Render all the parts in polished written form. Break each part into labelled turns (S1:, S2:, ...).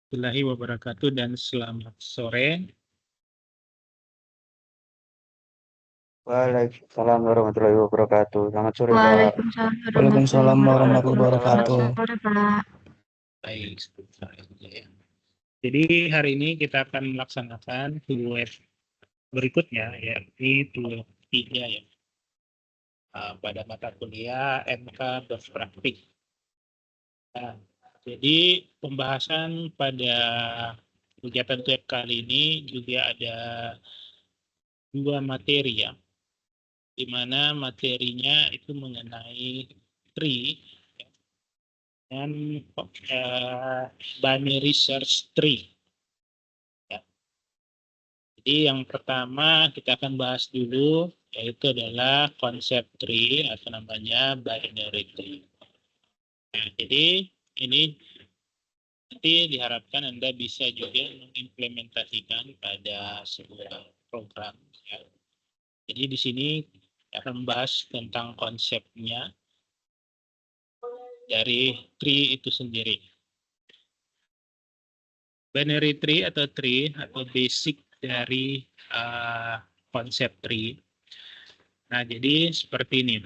S1: Warahmatullahi wabarakatuh dan selamat sore.
S2: Waalaikumsalam warahmatullahi wabarakatuh. Selamat sore, Pak.
S3: Waalaikumsalam warahmatullahi
S2: Waalaikumsalam.
S3: wabarakatuh. Sore, Pak.
S1: Baik, sore aja ya. Jadi hari ini kita akan melaksanakan web berikutnya, yakni 3 ya, pada mata kuliah MK Praktik. Nah, jadi pembahasan pada kegiatan web kali ini juga ada 2 materi ya, di mana materinya itu mengenai tree dan binary search tree. Ya. Jadi yang pertama kita akan bahas dulu yaitu adalah konsep tree atau namanya binary tree. Nah, jadi ini nanti diharapkan Anda bisa juga mengimplementasikan pada sebuah program. Ya. Jadi di sini akan membahas tentang konsepnya dari tree itu sendiri. Binary tree atau basic dari konsep tree. Nah, jadi seperti ini.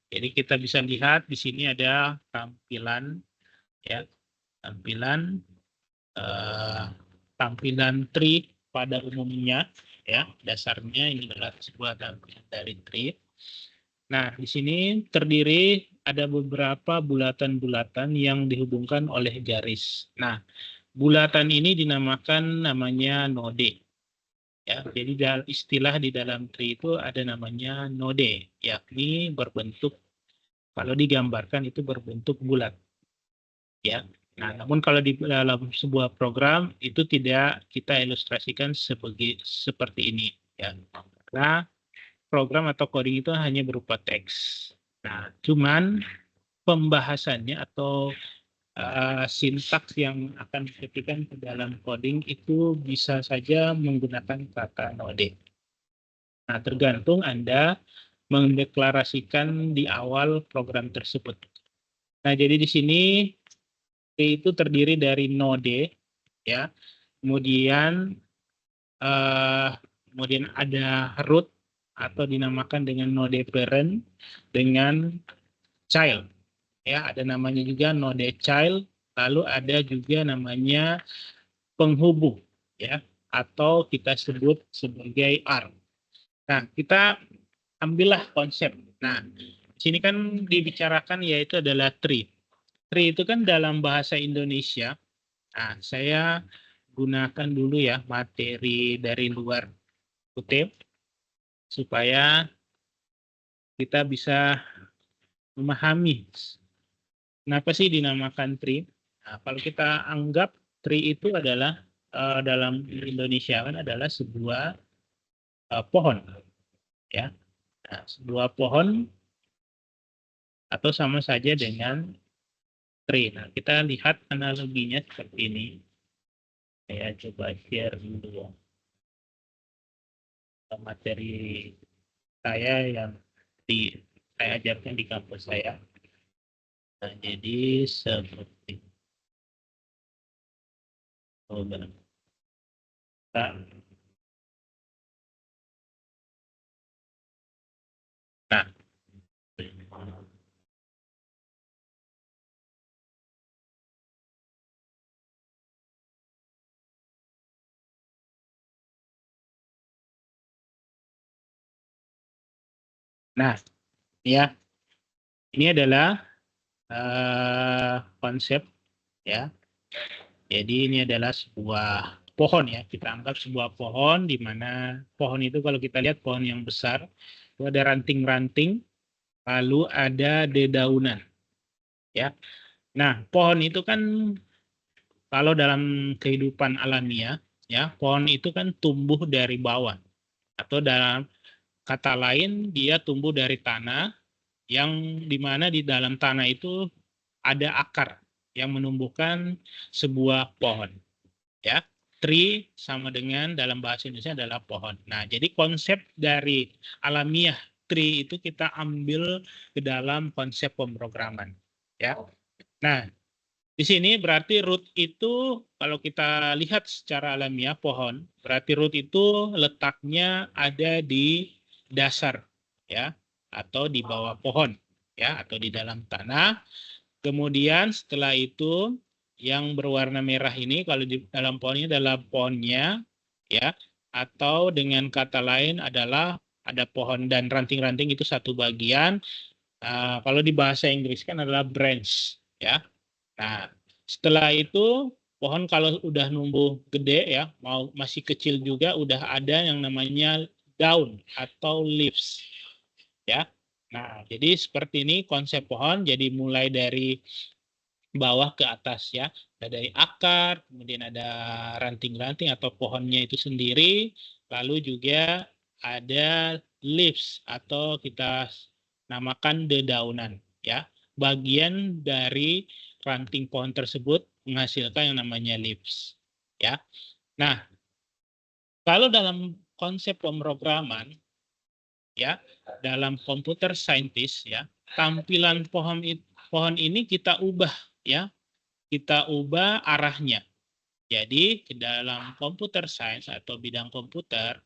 S1: Jadi kita bisa lihat di sini ada tampilan ya, tampilan tree pada umumnya ya, dasarnya ini adalah sebuah tampilan dari tree. Nah, di sini terdiri ada beberapa bulatan-bulatan yang dihubungkan oleh garis. Nah, bulatan ini dinamakan namanya node. Ya, jadi istilah di dalam tree itu ada namanya node, yakni berbentuk, kalau digambarkan itu berbentuk bulat. Ya. Nah, namun kalau di dalam sebuah program itu tidak kita ilustrasikan seperti ini. Ya. Karena program atau coding itu hanya berupa teks. Nah, cuman pembahasannya atau sintaks yang akan diketikkan ke dalam coding itu bisa saja menggunakan kata node. Nah, tergantung Anda mendeklarasikan di awal program tersebut. Nah, jadi di sini itu terdiri dari node, ya. Kemudian kemudian ada root atau dinamakan dengan node parent dengan child. Ya, ada namanya juga node child, lalu ada juga namanya penghubung ya, atau kita sebut sebagai arm. Nah, kita ambillah konsep. Nah, di sini kan dibicarakan yaitu adalah tree. Tree itu kan dalam bahasa Indonesia. Nah, saya gunakan dulu ya materi dari luar kutip supaya kita bisa memahami kenapa sih dinamakan tree? Nah, kalau kita anggap tree itu adalah dalam Indonesia kan adalah sebuah pohon, ya. Nah, sebuah pohon atau sama saja dengan tree. Nah, kita lihat analoginya seperti ini. Saya coba share dulu materi saya yang saya ajarkan di kampus saya. Nah, jadi seperti nah, nah, ya, ini adalah konsep ya. Jadi ini adalah sebuah pohon ya. Kita anggap sebuah pohon di mana pohon itu kalau kita lihat pohon yang besar itu ada ranting-ranting, lalu ada dedaunan ya. Nah, pohon itu kan kalau dalam kehidupan alamiah ya, pohon itu kan tumbuh dari bawah atau dalam kata lain dia tumbuh dari tanah yang dimana di dalam tanah itu ada akar yang menumbuhkan sebuah pohon. Ya, tree sama dengan dalam bahasa Indonesia adalah pohon. Nah, jadi konsep dari alamiah tree itu kita ambil ke dalam konsep pemrograman. Ya, nah di Di sini berarti root itu kalau kita lihat secara alamiah pohon, berarti root itu letaknya ada di dasar ya, atau di bawah pohon ya, atau di dalam tanah. Kemudian setelah itu yang berwarna merah ini kalau di dalam pohon ini adalah pohonnya ya, atau dengan kata lain adalah ada pohon dan ranting-ranting itu satu bagian. Kalau di bahasa Inggris kan adalah branch ya. Nah, setelah itu pohon kalau udah numbuh gede ya, masih kecil juga udah ada yang namanya daun atau leaves ya. Nah, jadi seperti ini konsep pohon, jadi mulai dari bawah ke atas ya. Ada dari akar, kemudian ada ranting-ranting atau pohonnya itu sendiri, lalu juga ada leaves atau kita namakan dedaunan ya. Bagian dari ranting pohon tersebut menghasilkan yang namanya leaves ya. Nah, kalau dalam konsep pemrograman ya, dalam computer scientist ya, tampilan pohon ini kita ubah ya. Kita ubah arahnya. Jadi ke dalam computer science atau bidang komputer,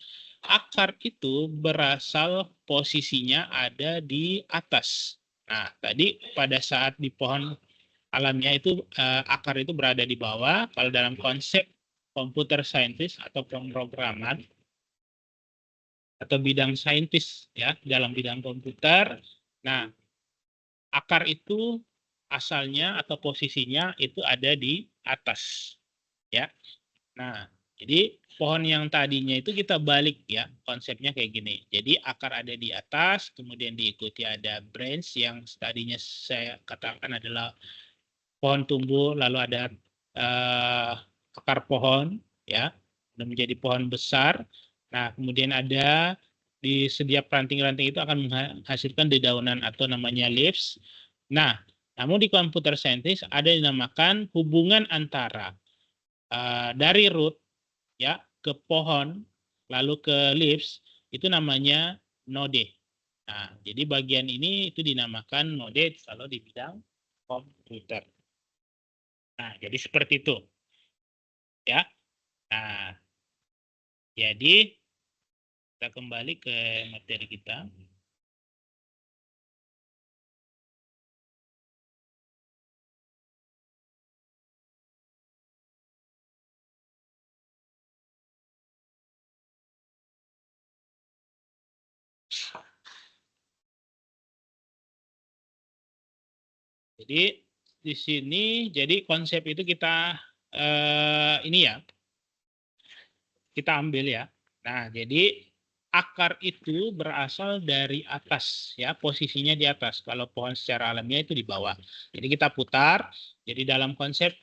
S1: akar itu berasal posisinya ada di atas. Nah, tadi pada saat di pohon alamiah itu akar itu berada di bawah. Kalau dalam konsep computer scientist atau pemrograman atau bidang saintis ya dalam bidang komputer, nah akar itu asalnya atau posisinya itu ada di atas ya. Nah, jadi pohon yang tadinya itu kita balik ya, konsepnya kayak gini. Jadi akar ada di atas, kemudian diikuti ada branch yang tadinya saya katakan adalah pohon tumbuh, lalu ada akar pohon ya, dan menjadi pohon besar. Nah, kemudian ada di setiap ranting-ranting itu akan menghasilkan dedaunan atau namanya leaves. Nah, namun di computer scientist ada yang dinamakan hubungan antara dari root ya ke pohon lalu ke leaves itu namanya node. Nah, jadi bagian ini itu dinamakan node kalau di bidang komputer. Nah, jadi seperti itu. Ya. Nah, jadi kita kembali ke materi kita. Jadi di sini jadi konsep itu kita ini ya. Kita ambil ya. Nah, jadi akar itu berasal dari atas ya, posisinya di atas. Kalau pohon secara alamiah itu di bawah. Jadi kita putar. Jadi dalam konsep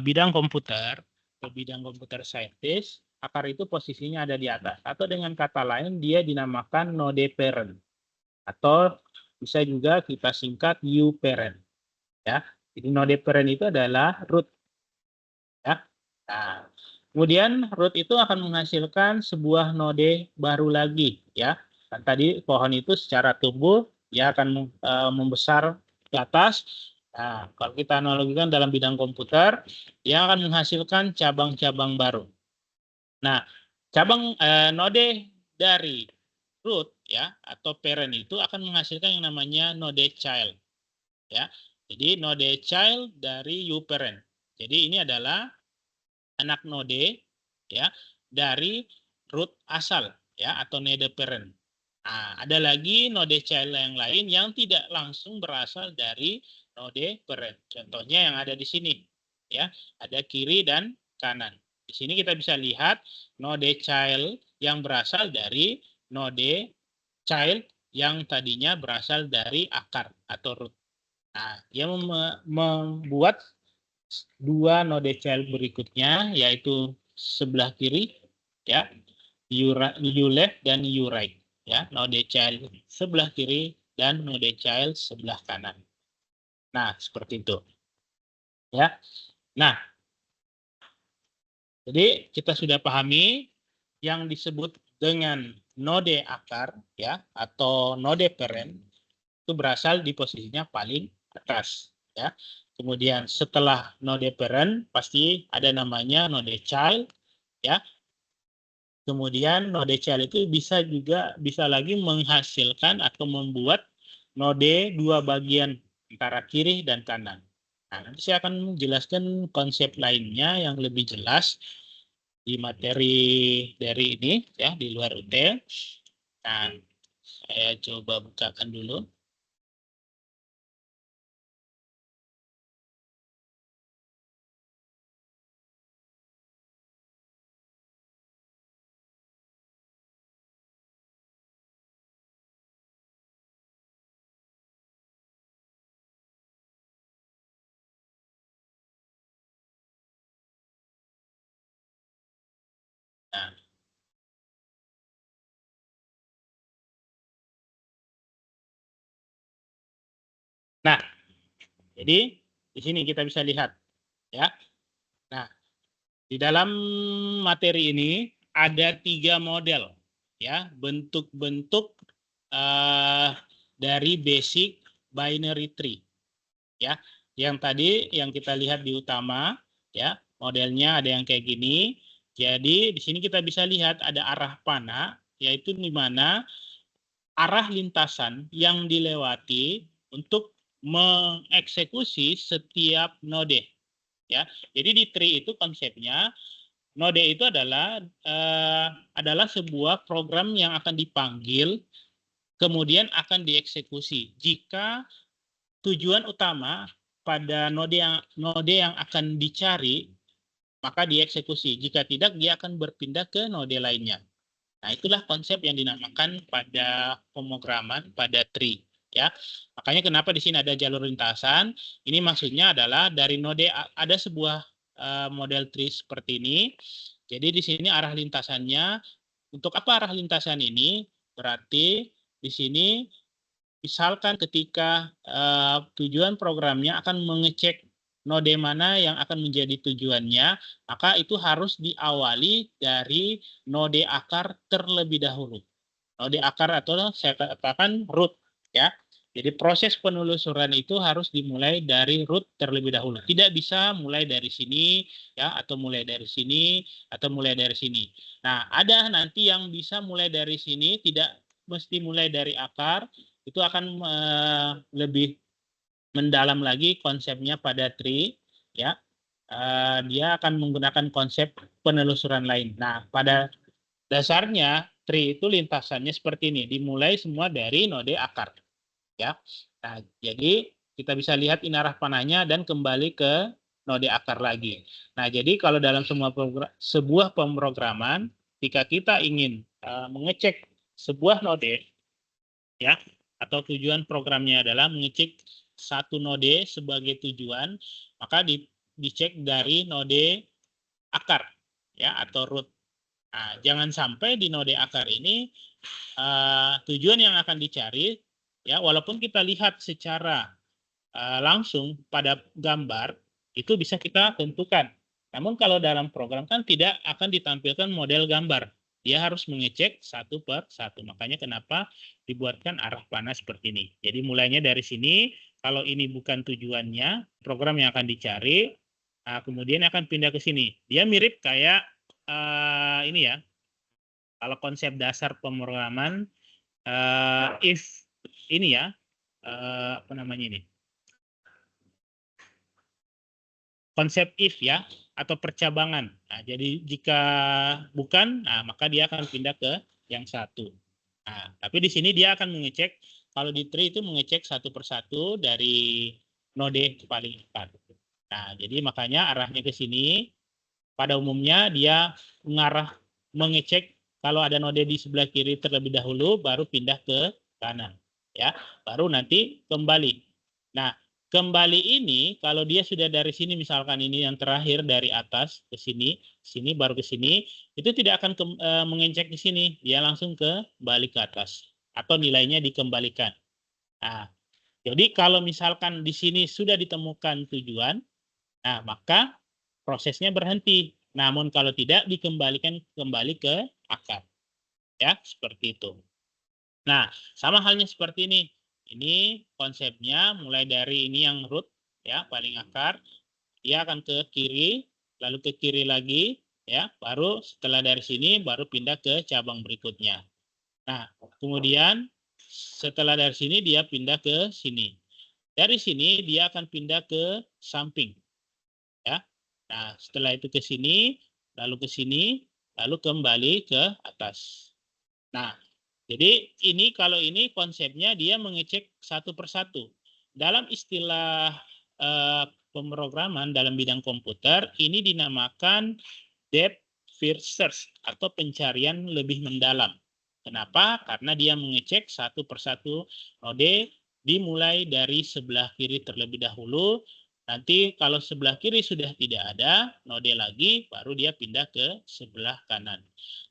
S1: bidang komputer atau bidang komputer scientist, akar itu posisinya ada di atas. Atau dengan kata lain dia dinamakan node parent. Atau bisa juga kita singkat U parent. Ya. Jadi node parent itu adalah root. Ya. Nah, kemudian root itu akan menghasilkan sebuah node baru lagi ya. Kan tadi pohon itu secara tumbuh dia akan membesar ke atas. Nah, kalau kita analogikan dalam bidang komputer, dia akan menghasilkan cabang-cabang baru. Nah, cabang node dari root ya atau parent itu akan menghasilkan yang namanya node child ya. Jadi node child dari U parent. Jadi ini adalah anak node ya dari root asal ya atau node parent. Nah, ada lagi node child yang lain yang tidak langsung berasal dari node parent. Contohnya yang ada di sini ya, ada kiri dan kanan. Di sini kita bisa lihat node child yang berasal dari node child yang tadinya berasal dari akar atau root. Nah, dia membuat dua node child berikutnya yaitu sebelah kiri ya, U left dan U right ya, node child sebelah kiri dan node child sebelah kanan. Nah, seperti itu. Ya. Nah, jadi kita sudah pahami yang disebut dengan node akar ya atau node parent itu berasal di posisinya paling atas ya. Kemudian setelah node parent pasti ada namanya node child, ya. Kemudian node child itu bisa lagi menghasilkan atau membuat node dua bagian antara kiri dan kanan. Nah, nanti saya akan menjelaskan konsep lainnya yang lebih jelas di materi dari ini ya di luar UT. Nah, saya coba bukakan dulu. Nah, nah, jadi di sini kita bisa lihat ya. Nah, di dalam materi ini ada 3 model ya, bentuk-bentuk dari basic binary tree ya. Yang tadi yang kita lihat di utama ya, modelnya ada yang kayak gini. Jadi di sini kita bisa lihat ada arah panah, yaitu di mana arah lintasan yang dilewati untuk mengeksekusi setiap node ya. Jadi di tree itu konsepnya node itu adalah sebuah program yang akan dipanggil kemudian akan dieksekusi jika tujuan utama pada node yang akan dicari maka dieksekusi. Jika tidak dia akan berpindah ke node lainnya. Nah, itulah konsep yang dinamakan pada pemrograman pada tree ya. Makanya kenapa di sini ada jalur lintasan? Ini maksudnya adalah dari node ada sebuah model tree seperti ini. Jadi di sini arah lintasannya untuk apa arah lintasan ini? Berarti di sini misalkan ketika tujuan programnya akan mengecek node mana yang akan menjadi tujuannya, maka itu harus diawali dari node akar terlebih dahulu. Node akar atau saya katakan root ya. Jadi proses penelusuran itu harus dimulai dari root terlebih dahulu. Tidak bisa mulai dari sini ya atau mulai dari sini atau mulai dari sini. Nah, ada nanti yang bisa mulai dari sini, tidak mesti mulai dari akar. Itu akan lebih mendalam lagi konsepnya pada tree ya. Dia akan menggunakan konsep penelusuran lain. Nah, pada dasarnya tree itu lintasannya seperti ini, dimulai semua dari node akar ya. Nah, jadi kita bisa lihat ini arah panahnya dan kembali ke node akar lagi. Nah, jadi kalau dalam sebuah pemrograman jika kita ingin mengecek sebuah node ya atau tujuan programnya adalah mengecek satu node sebagai tujuan, maka dicek dari node akar ya atau root. Nah, jangan sampai di node akar ini tujuan yang akan dicari ya walaupun kita lihat secara langsung pada gambar itu bisa kita tentukan. Namun kalau dalam program kan tidak akan ditampilkan model gambar. Dia harus mengecek satu per satu. Makanya kenapa dibuatkan arah panah seperti ini. Jadi mulainya dari sini, kalau ini bukan tujuannya, program yang akan dicari, kemudian akan pindah ke sini. Dia mirip kayak ini ya, kalau konsep dasar pemrograman if ini ya, apa namanya ini? Konsep if ya atau percabangan. Nah, jadi jika bukan, nah, maka dia akan pindah ke yang satu. Nah, tapi di sini dia akan mengecek kalau di tree itu mengecek satu persatu dari node paling dekat. Nah, jadi makanya arahnya ke sini. Pada umumnya dia mengarah mengecek kalau ada node di sebelah kiri terlebih dahulu, baru pindah ke kanan, ya, baru nanti kembali. Nah, kembali ini kalau dia sudah dari sini, misalkan ini yang terakhir dari atas ke sini, sini baru ke sini, itu tidak akan mengecek di sini, dia langsung ke balik ke atas atau nilainya dikembalikan. Nah, jadi kalau misalkan di sini sudah ditemukan tujuan, nah maka prosesnya berhenti. Namun kalau tidak dikembalikan kembali ke akar. Ya, seperti itu. Nah, sama halnya seperti ini. Ini konsepnya mulai dari ini yang root ya, paling akar, dia akan ke kiri, lalu ke kiri lagi, ya, baru setelah dari sini baru pindah ke cabang berikutnya. Nah, kemudian setelah dari sini dia pindah ke sini. Dari sini dia akan pindah ke samping, ya. Nah, setelah itu ke sini, lalu ke sini, lalu kembali ke atas. Nah, jadi ini kalau ini konsepnya dia mengecek satu persatu. Dalam istilah pemrograman dalam bidang komputer, ini dinamakan depth first search atau pencarian lebih mendalam. Kenapa? Karena dia mengecek satu persatu node dimulai dari sebelah kiri terlebih dahulu. Nanti kalau sebelah kiri sudah tidak ada node lagi, baru dia pindah ke sebelah kanan.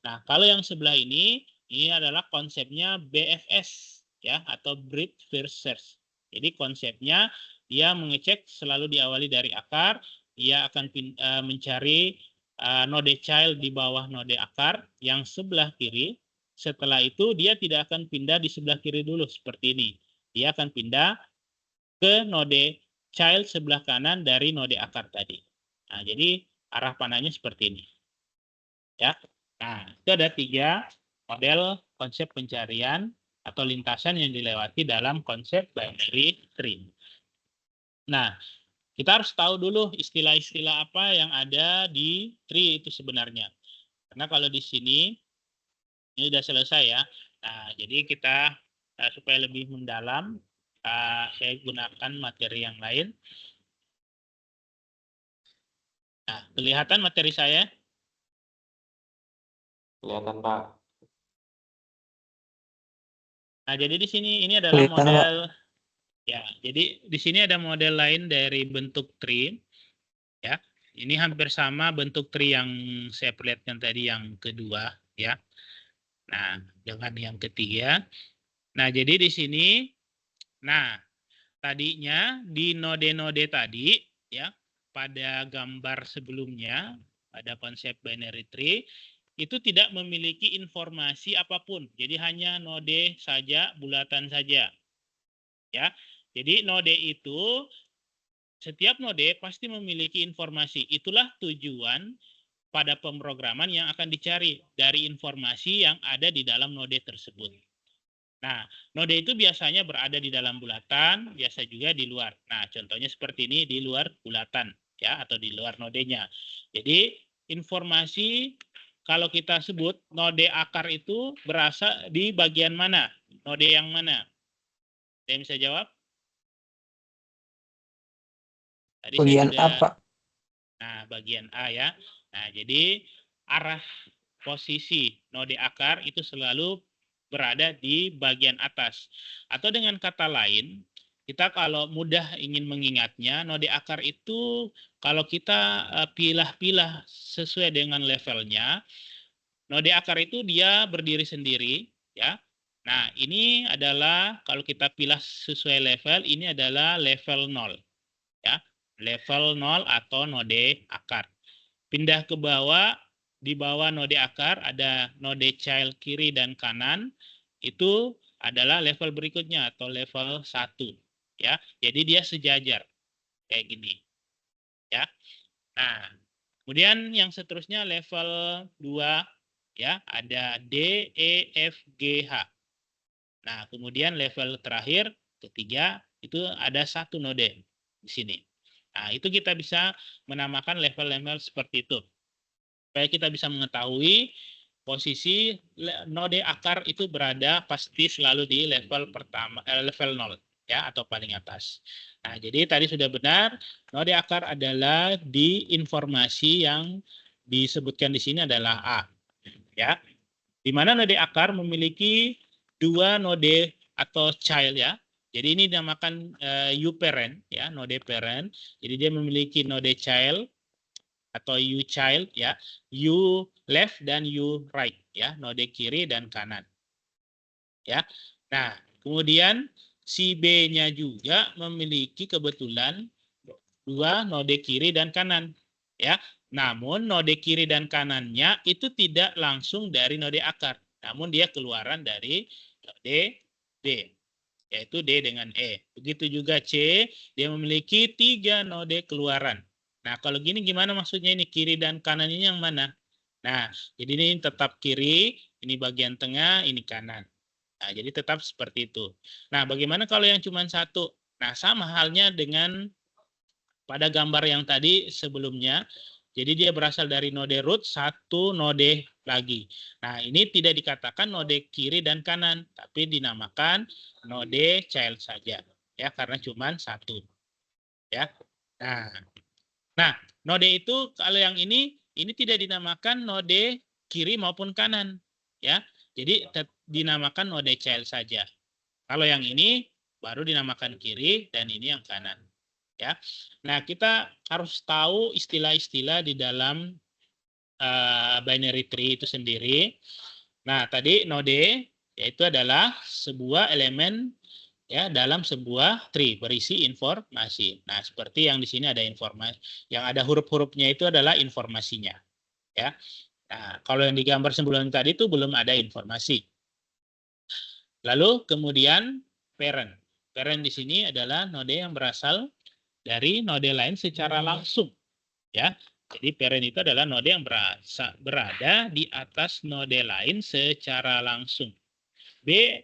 S1: Nah, kalau yang sebelah ini adalah konsepnya BFS ya, atau Breadth First Search. Jadi konsepnya dia mengecek selalu diawali dari akar, dia akan mencari node child di bawah node akar yang sebelah kiri. Setelah itu dia tidak akan pindah di sebelah kiri dulu seperti ini. Dia akan pindah ke node child sebelah kanan dari node akar tadi. Nah, jadi arah panahnya seperti ini. Ya. Nah, itu ada 3 model konsep pencarian atau lintasan yang dilewati dalam konsep binary tree. Nah, kita harus tahu dulu istilah-istilah apa yang ada di tree itu sebenarnya. Karena kalau di sini, ini sudah selesai ya. Nah, jadi kita supaya lebih mendalam, saya gunakan materi yang lain. Nah, kelihatan materi saya?
S2: Kelihatan, Pak.
S1: Nah, jadi di sini ini adalah
S3: Kelihatan, Pak.
S1: model ya. Jadi di sini ada model lain dari bentuk tree ya. Ini hampir sama bentuk tree yang saya perlihatkan tadi yang kedua ya. Nah, dengan yang ketiga. Nah, jadi di sini tadinya di node-node tadi ya, pada gambar sebelumnya pada konsep binary tree itu tidak memiliki informasi apapun. Jadi hanya node saja, bulatan saja. Ya. Jadi node itu setiap node pasti memiliki informasi. Itulah tujuan pada pemrograman yang akan dicari dari informasi yang ada di dalam node tersebut. Nah, node itu biasanya berada di dalam bulatan, biasa juga di luar. Nah, contohnya seperti ini di luar bulatan ya, atau di luar nodenya. Jadi informasi kalau kita sebut node akar itu berasal di bagian mana? Node yang mana? Ada yang bisa jawab? Tadi
S3: Bagian
S1: saya sudah,
S3: apa?
S1: nah bagian A ya. Nah, jadi arah posisi node akar itu selalu berada di bagian atas. Atau dengan kata lain, kita kalau mudah ingin mengingatnya, node akar itu kalau kita pilah-pilah sesuai dengan levelnya, node akar itu dia berdiri sendiri, ya. Nah, ini adalah kalau kita pilah sesuai level, ini adalah level 0, ya. Level 0 atau node akar. Pindah ke bawah, di bawah node akar ada node child kiri dan kanan, itu adalah level berikutnya atau level 1, ya. Jadi dia sejajar kayak gini, ya. Nah, kemudian yang seterusnya level 2 ya, ada D, E, F, G, H. Nah, kemudian level terakhir ketiga itu ada 1 node di sini. Nah, itu kita bisa menamakan level-level seperti itu. Supaya kita bisa mengetahui posisi node akar itu berada pasti selalu di level pertama, level 0 ya, atau paling atas. Nah, jadi tadi sudah benar, node akar adalah di informasi yang disebutkan di sini adalah A. Ya. Di mana node akar memiliki 2 node atau child ya. Jadi ini dinamakan U parent ya, node parent. Jadi dia memiliki node child atau U child ya, U left dan U right ya, node kiri dan kanan. Ya. Nah, kemudian si B-nya juga memiliki kebetulan 2 node kiri dan kanan ya. Namun node kiri dan kanannya itu tidak langsung dari node akar, namun dia keluaran dari node B. yaitu D dengan E. Begitu juga C, dia memiliki 3 node keluaran. Nah, kalau gini gimana maksudnya ini? Kiri dan kanan ini yang mana? Nah, jadi ini tetap kiri, ini bagian tengah, ini kanan. Nah, jadi tetap seperti itu. Nah, bagaimana kalau yang cuma satu? Nah, sama halnya dengan pada gambar yang tadi sebelumnya. Jadi dia berasal dari node root, satu node lagi. Nah, ini tidak dikatakan node kiri dan kanan, tapi dinamakan node child saja. Ya, karena cuma satu. Ya. Nah, node itu kalau yang ini tidak dinamakan node kiri maupun kanan. Ya. Jadi dinamakan node child saja. Kalau yang ini baru dinamakan kiri dan ini yang kanan. Ya. Nah, kita harus tahu istilah-istilah di dalam binary tree itu sendiri. Nah, tadi node yaitu adalah sebuah elemen ya dalam sebuah tree berisi informasi. Nah, seperti yang di sini ada informasi, yang ada huruf-hurufnya itu adalah informasinya. Ya. Nah, kalau yang digambar sebelum tadi itu belum ada informasi. Lalu kemudian parent. Parent di sini adalah node yang berasal dari node lain secara langsung. Ya, jadi parent itu adalah node yang berada di atas node lain secara langsung. B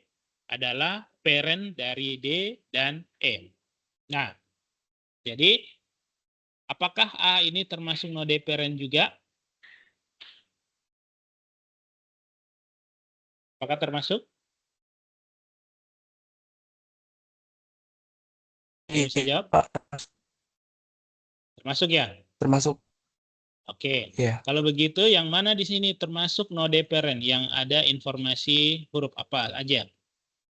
S1: adalah parent dari D dan E. Nah, jadi apakah A ini termasuk node parent juga? Apakah termasuk? Yang bisa jawab?
S3: Pak,
S1: Termasuk ya?
S3: termasuk
S1: Oke.
S3: ya.
S1: Kalau begitu yang mana di sini termasuk node parent yang ada informasi huruf apa aja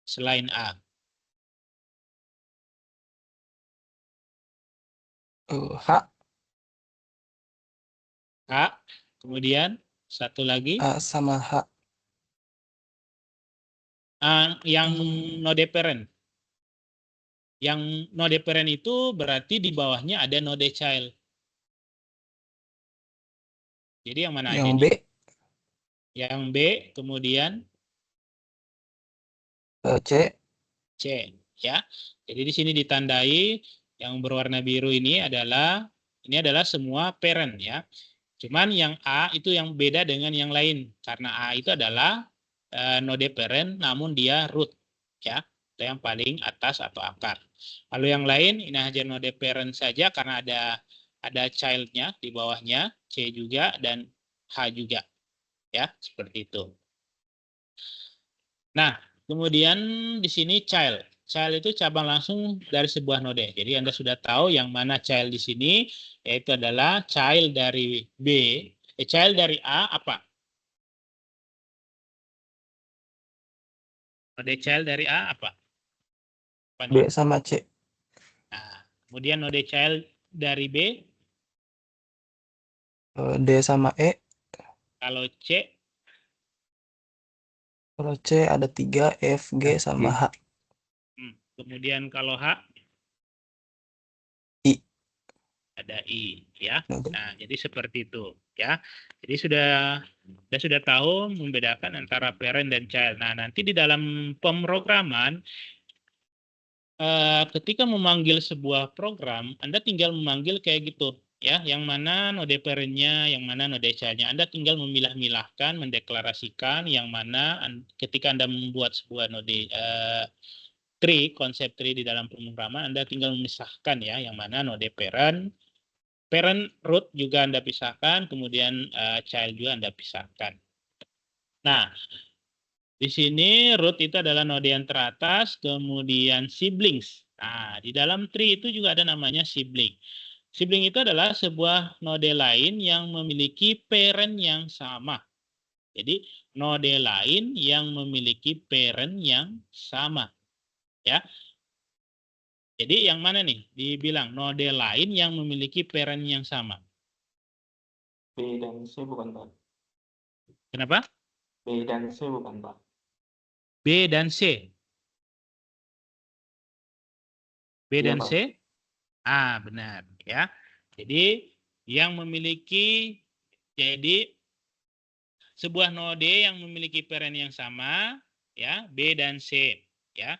S1: selain A?
S3: H,
S1: H. Kemudian satu lagi
S3: A sama H.
S1: yang node parent. Yang node parent itu berarti di bawahnya ada node child. Jadi yang mana
S3: Yang
S1: aja
S3: B,
S1: nih? Yang B, kemudian
S3: C,
S1: C, ya. Jadi di sini ditandai yang berwarna biru ini adalah semua parent ya. Cuman yang A itu yang beda dengan yang lain karena A itu adalah node parent namun dia root ya. Itu yang paling atas atau akar. Lalu yang lain ini hanya node parent saja karena ada child-nya di bawahnya, C juga dan H juga. Ya, seperti itu. Nah, kemudian di sini child. Child itu cabang langsung dari sebuah node. Jadi Anda sudah tahu yang mana child di sini, yaitu adalah child dari B. Child dari A apa? Node child dari A apa?
S3: B sama C.
S1: Nah, kemudian node child dari B,
S3: D sama E.
S1: kalau C,
S3: Kalau C ada 3, F, G sama H.
S1: kemudian kalau H,
S3: I.
S1: ada I, ya.
S3: Oke.
S1: Nah, jadi seperti itu, ya. Jadi sudah tahu membedakan antara parent dan child. Nah, nanti di dalam pemrograman ketika memanggil sebuah program, Anda tinggal memanggil kayak gitu, ya. Yang mana node parent-nya, yang mana node child-nya. Anda tinggal memilah-milahkan, mendeklarasikan yang mana ketika Anda membuat sebuah node tree, konsep tree di dalam pemrograman, Anda tinggal memisahkan ya, yang mana node parent root juga Anda pisahkan, kemudian child juga Anda pisahkan. Nah, di sini root itu adalah node yang teratas, kemudian siblings. Nah, di dalam tree itu juga ada namanya sibling. Sibling itu adalah sebuah node lain yang memiliki parent yang sama. Jadi, node lain yang memiliki parent yang sama. Ya. Jadi, yang mana nih? Dibilang node lain yang memiliki parent yang sama.
S2: B dan C bukan, Pak.
S1: Kenapa?
S2: B dan C bukan, Pak.
S1: B dan C. B
S2: Iya,
S1: dan
S2: Pak.
S1: C? Ah, benar ya. Jadi yang memiliki sebuah node yang memiliki parent yang sama ya, B dan C ya.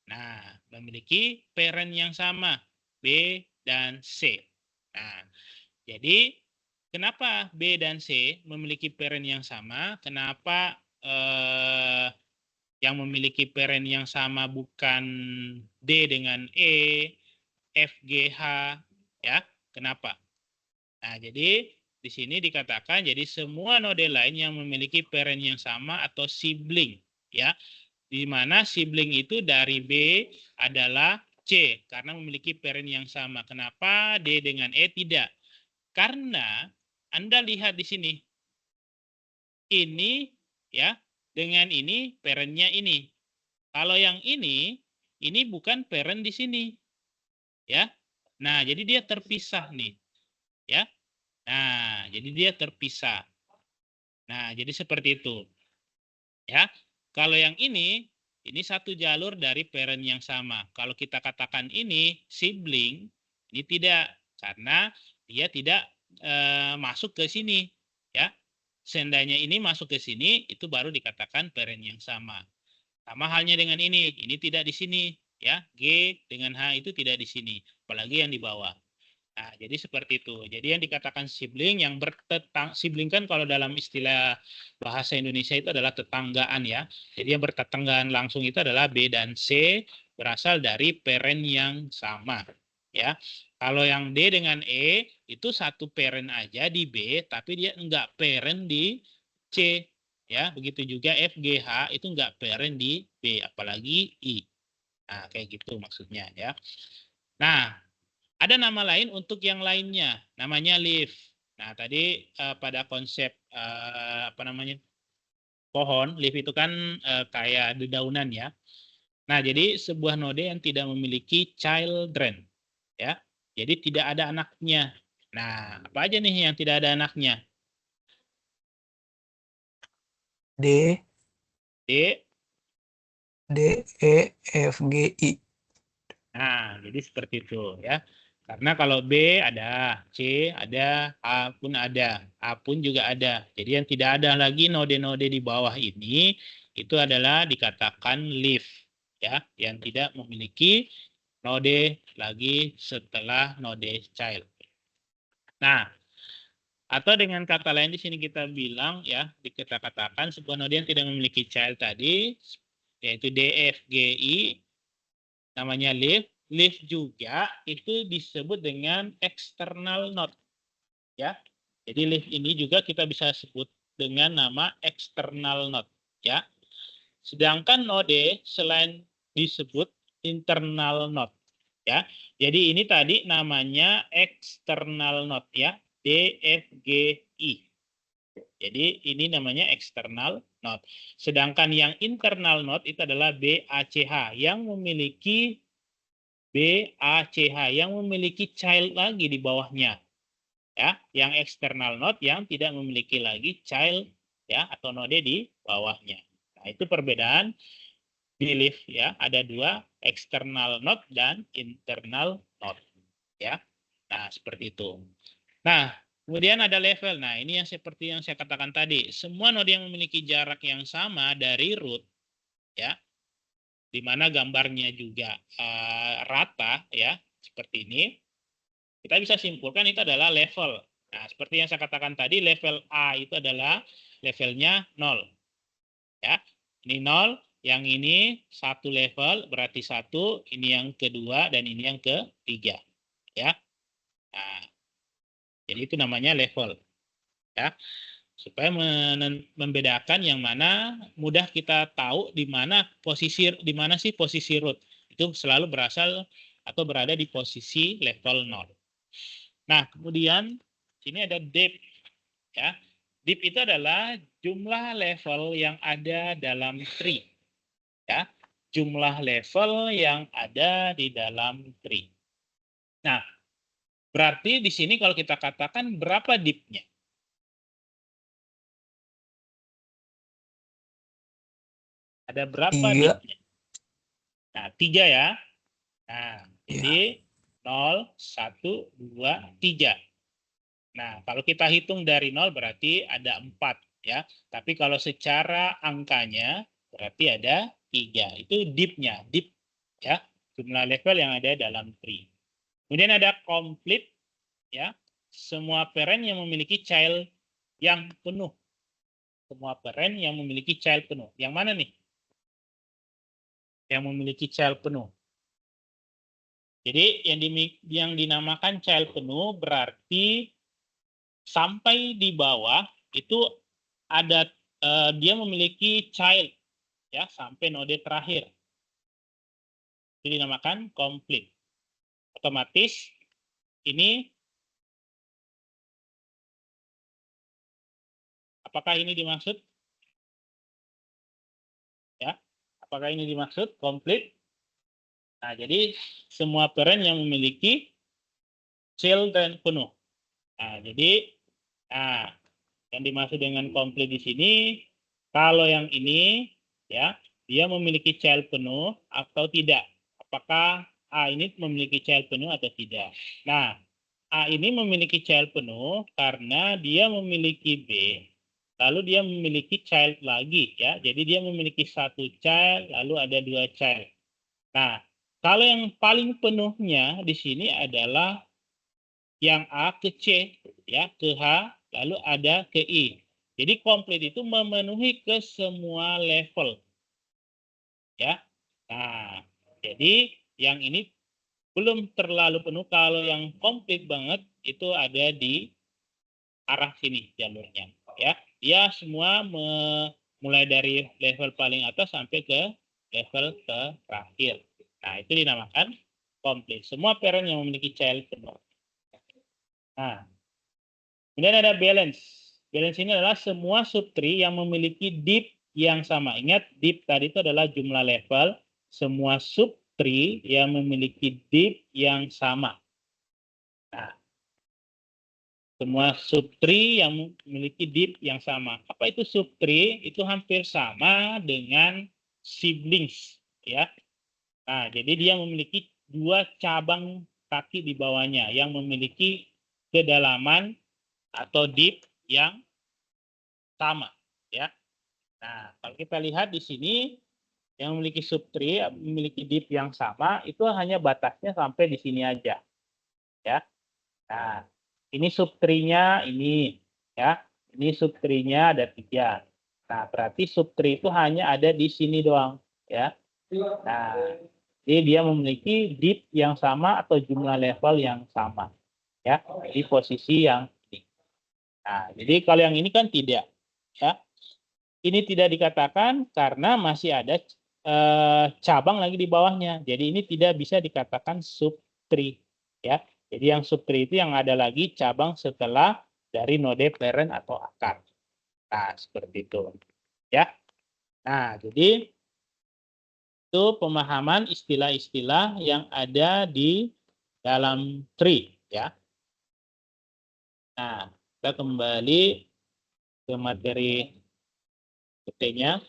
S1: Nah, memiliki parent yang sama, B dan C. Nah, jadi kenapa B dan C memiliki parent yang sama? Kenapa yang memiliki parent yang sama bukan D dengan E, F, G, H, ya? Kenapa? Nah, jadi di sini dikatakan jadi semua node lain yang memiliki parent yang sama atau sibling, ya. Di mana sibling itu dari B adalah C karena memiliki parent yang sama. Kenapa D dengan E tidak? Karena Anda lihat di sini. Ini ya, dengan ini parentnya ini. Kalau yang ini bukan parent di sini. Ya. Nah, jadi dia terpisah nih. Ya. Nah, jadi dia terpisah. Nah, jadi seperti itu. Ya. Kalau yang ini satu jalur dari parent yang sama. Kalau kita katakan ini sibling, ini tidak karena dia tidak masuk ke sini, ya. Seandainya ini masuk ke sini, itu baru dikatakan parent yang sama. Sama halnya dengan ini tidak di sini, ya. G dengan H itu tidak di sini, apalagi yang di bawah. Nah, jadi seperti itu. Jadi yang dikatakan sibling yang sibling kan kalau dalam istilah bahasa Indonesia itu adalah tetanggaan ya. Jadi yang bertetanggaan langsung itu adalah B dan C berasal dari parent yang sama ya. Kalau yang D dengan E itu satu parent aja di B tapi dia enggak parent di C ya. Begitu juga F, G, H itu enggak parent di B apalagi I. Nah, kayak gitu maksudnya ya. Nah, ada nama lain untuk yang lainnya, namanya leaf. Nah, tadi pada konsep apa namanya pohon, leaf itu kan kayak dedaunan ya. Nah, jadi sebuah node yang tidak memiliki children, ya. Jadi tidak ada anaknya. Nah, apa aja nih yang tidak ada anaknya?
S3: D,
S1: D.
S3: D, E, F, G, I.
S1: Nah, jadi seperti itu ya. Karena kalau B ada, C ada, A pun ada, A pun juga ada. Jadi yang tidak ada lagi node-node di bawah ini itu adalah dikatakan leaf ya, yang tidak memiliki node lagi setelah node child. Nah, atau dengan kata lain di sini kita bilang ya, kita katakan sebuah node yang tidak memiliki child tadi yaitu D, F, G, I namanya leaf. Leaf juga itu disebut dengan external node ya. Jadi leaf ini juga kita bisa sebut dengan nama external node ya. Sedangkan node selain disebut internal node ya. Jadi ini tadi namanya external node ya, D, F, G, I. Jadi ini namanya external node. Sedangkan yang internal node itu adalah B, A, C, H yang memiliki BACH yang memiliki child lagi di bawahnya. Ya, yang external node yang tidak memiliki lagi child ya atau node di bawahnya. Nah, itu perbedaan di leaf ya, ada dua, external node dan internal node ya. Nah, seperti itu. Nah, kemudian ada level. Nah, ini yang seperti yang saya katakan tadi, semua node yang memiliki jarak yang sama dari root ya, di mana gambarnya juga rata ya seperti ini, kita bisa simpulkan itu adalah level. Nah, seperti yang saya katakan tadi, level A itu adalah levelnya 0 ya. Ini 0, yang ini satu level berarti 1, ini yang kedua dan ini yang ketiga ya. Nah, jadi itu namanya level ya, supaya membedakan yang mana mudah kita tahu di mana sih posisi root. Itu selalu berasal atau berada di posisi level 0. Nah, kemudian sini ada depth ya. Depth itu adalah jumlah level yang ada dalam tree. Ya. Jumlah level yang ada di dalam tree. Nah, berarti di sini kalau kita katakan berapa depth-nya? Ada berapa
S3: 3.
S1: depth-nya? Nah, 3 ya. Nah,
S3: Ya.
S1: jadi 0, 1, 2, 3. Nah, kalau kita hitung dari 0 berarti ada 4 ya. Tapi kalau secara angkanya berarti ada 3. Itu deep-nya. Deep ya, jumlah level yang ada dalam tree. Kemudian ada complete, ya, semua parent yang memiliki child yang penuh. Semua parent yang memiliki child penuh. Yang mana nih? Yang memiliki child penuh. Jadi yang dinamakan child penuh berarti sampai di bawah itu ada dia memiliki child, ya, sampai node terakhir. Itu dinamakan complete. Otomatis ini, apakah ini dimaksud? Ya, apakah ini dimaksud complete? Nah, jadi semua parent yang memiliki children penuh. Nah, jadi yang dimaksud dengan complete di sini, kalau yang ini, ya, dia memiliki child penuh atau tidak. Apakah A ini memiliki child penuh atau tidak? Nah, A ini memiliki child penuh karena dia memiliki B, lalu dia memiliki child lagi, ya. Jadi dia memiliki satu child, lalu ada dua child. Nah, kalau yang paling penuhnya di sini adalah yang A ke C, ya, ke H, lalu ada ke I. Jadi komplit itu memenuhi ke semua level, ya. Nah, jadi yang ini belum terlalu penuh. Kalau yang komplit banget itu ada di arah sini jalurnya, ya. Dia semua mulai dari level paling atas sampai ke level terakhir. Nah, itu dinamakan komplit. Semua parent yang memiliki child penuh. Nah, kemudian ada balance. Balance ini adalah semua subtree yang memiliki div yang sama. Ingat, div tadi itu adalah jumlah level. Semua subtree yang memiliki div yang sama. Nah, semua subtree yang memiliki div yang sama. Apa itu subtree? Itu hampir sama dengan siblings, ya. Nah, jadi dia memiliki dua cabang kaki di bawahnya yang memiliki kedalaman atau div yang sama, ya. Nah, kalau kita lihat di sini yang memiliki subtree memiliki div yang sama itu hanya batasnya sampai di sini aja, ya. Nah, ini subtree-nya ini, ya. Ini subtree-nya ada 3. Nah, berarti subtree itu hanya ada di sini doang, ya. Nah, jadi dia memiliki div yang sama atau jumlah level yang sama, ya, di posisi yang ini. Nah, jadi kalau yang ini kan tidak, ya. Ini tidak dikatakan karena masih ada cabang lagi di bawahnya. Jadi ini tidak bisa dikatakan subtree, ya. Jadi yang subtree itu yang ada lagi cabang setelah dari node parent atau akar. Nah, seperti itu, ya. Nah, jadi itu pemahaman istilah-istilah yang ada di dalam tree, ya. Nah, kita kembali ke materi PT-nya.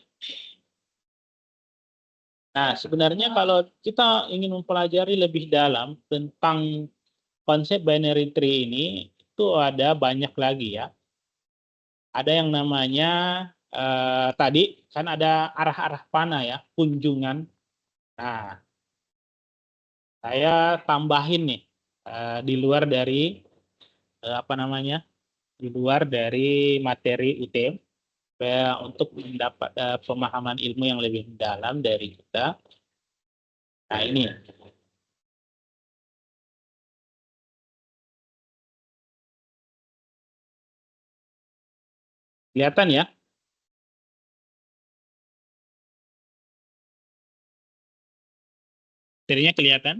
S1: Nah, sebenarnya kalau kita ingin mempelajari lebih dalam tentang konsep binary tree ini, itu ada banyak lagi, ya. Ada yang namanya tadi kan ada arah-arah panah, ya, kunjungan. Nah, saya tambahin nih di luar dari apa namanya? Di luar dari materi UT untuk mendapat pemahaman ilmu yang lebih dalam dari kita. Nah, ini. Kelihatan, ya? Materinya kelihatan?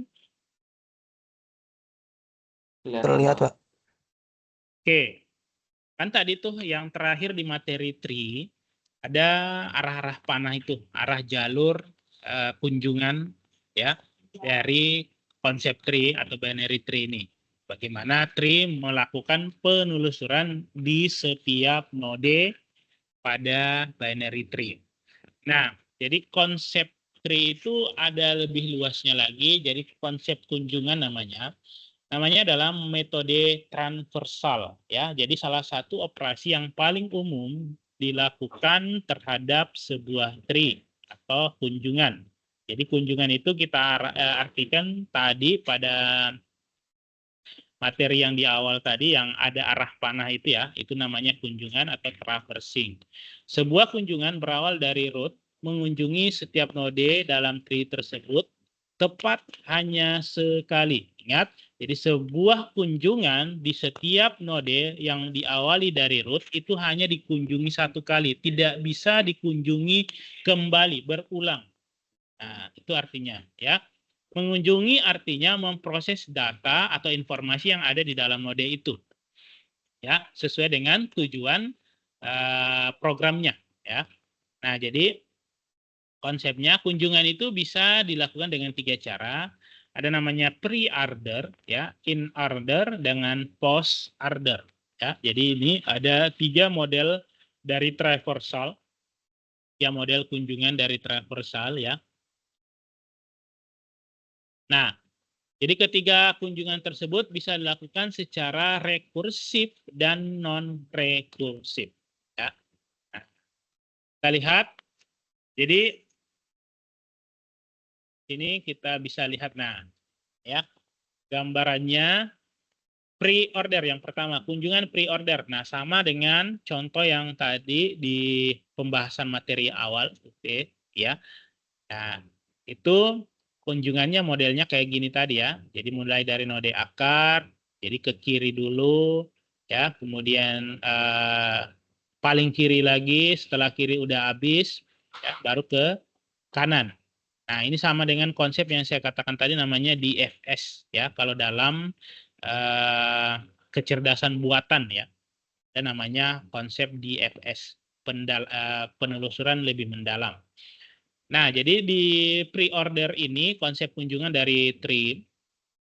S3: Terlihat, Pak.
S1: Oke. Kan tadi tuh yang terakhir di materi tree ada arah-arah panah itu, arah jalur kunjungan, ya, dari konsep tree atau binary tree ini. Bagaimana tree melakukan penelusuran di setiap node pada binary tree. Nah, jadi konsep tree itu ada lebih luasnya lagi. Jadi konsep kunjungan namanya adalah metode transversal, ya. Jadi salah satu operasi yang paling umum dilakukan terhadap sebuah tree atau kunjungan. Jadi kunjungan itu kita artikan tadi pada materi yang di awal tadi yang ada arah panah itu ya, itu namanya kunjungan atau traversing. Sebuah kunjungan berawal dari root, mengunjungi setiap node dalam tree tersebut tepat hanya sekali. Ingat, jadi sebuah kunjungan di setiap node yang diawali dari root itu hanya dikunjungi satu kali, tidak bisa dikunjungi kembali, berulang. Nah, itu artinya ya. Mengunjungi artinya memproses data atau informasi yang ada di dalam node itu. Ya, sesuai dengan tujuan programnya ya. Nah, jadi konsepnya kunjungan itu bisa dilakukan dengan 3 cara. Ada namanya pre-order ya, in order dengan post order ya. Jadi ini ada 3 model dari traversal. Ya, model kunjungan dari traversal ya. Nah, jadi ketiga kunjungan tersebut bisa dilakukan secara rekursif dan non-rekursif. Ya. Nah, kita lihat, jadi ini kita bisa lihat, nah, ya gambarannya pre-order yang pertama, kunjungan pre-order. Nah, sama dengan contoh yang tadi di pembahasan materi awal, oke, ya. Nah, itu kunjungannya modelnya kayak gini tadi ya. Jadi mulai dari node akar, jadi ke kiri dulu, ya. Kemudian paling kiri lagi, setelah kiri udah habis, ya, baru ke kanan. Nah, ini sama dengan konsep yang saya katakan tadi namanya DFS, ya. Kalau dalam kecerdasan buatan ya, dan namanya konsep DFS, penelusuran lebih mendalam. Nah, jadi di pre-order ini konsep kunjungan dari tree.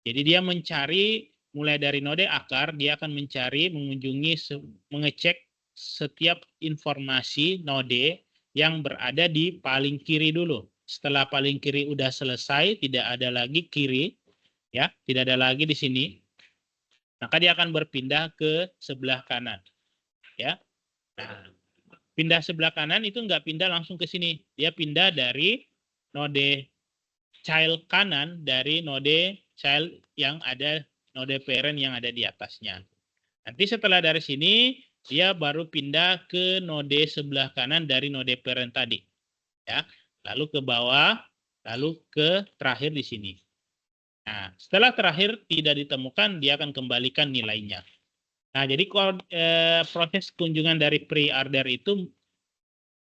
S1: Jadi dia mencari mulai dari node akar, dia akan mencari, mengunjungi, mengecek setiap informasi node yang berada di paling kiri dulu. Setelah paling kiri udah selesai, tidak ada lagi kiri, ya, tidak ada lagi di sini. Maka dia akan berpindah ke sebelah kanan, ya. Nah, pindah sebelah kanan itu nggak pindah langsung ke sini. Dia pindah dari node child kanan dari node child yang ada, node parent yang ada di atasnya. Nanti setelah dari sini, dia baru pindah ke node sebelah kanan dari node parent tadi. Ya, lalu ke bawah, lalu ke terakhir di sini. Nah, setelah terakhir tidak ditemukan, dia akan kembalikan nilainya. Nah, jadi proses kunjungan dari pre-order itu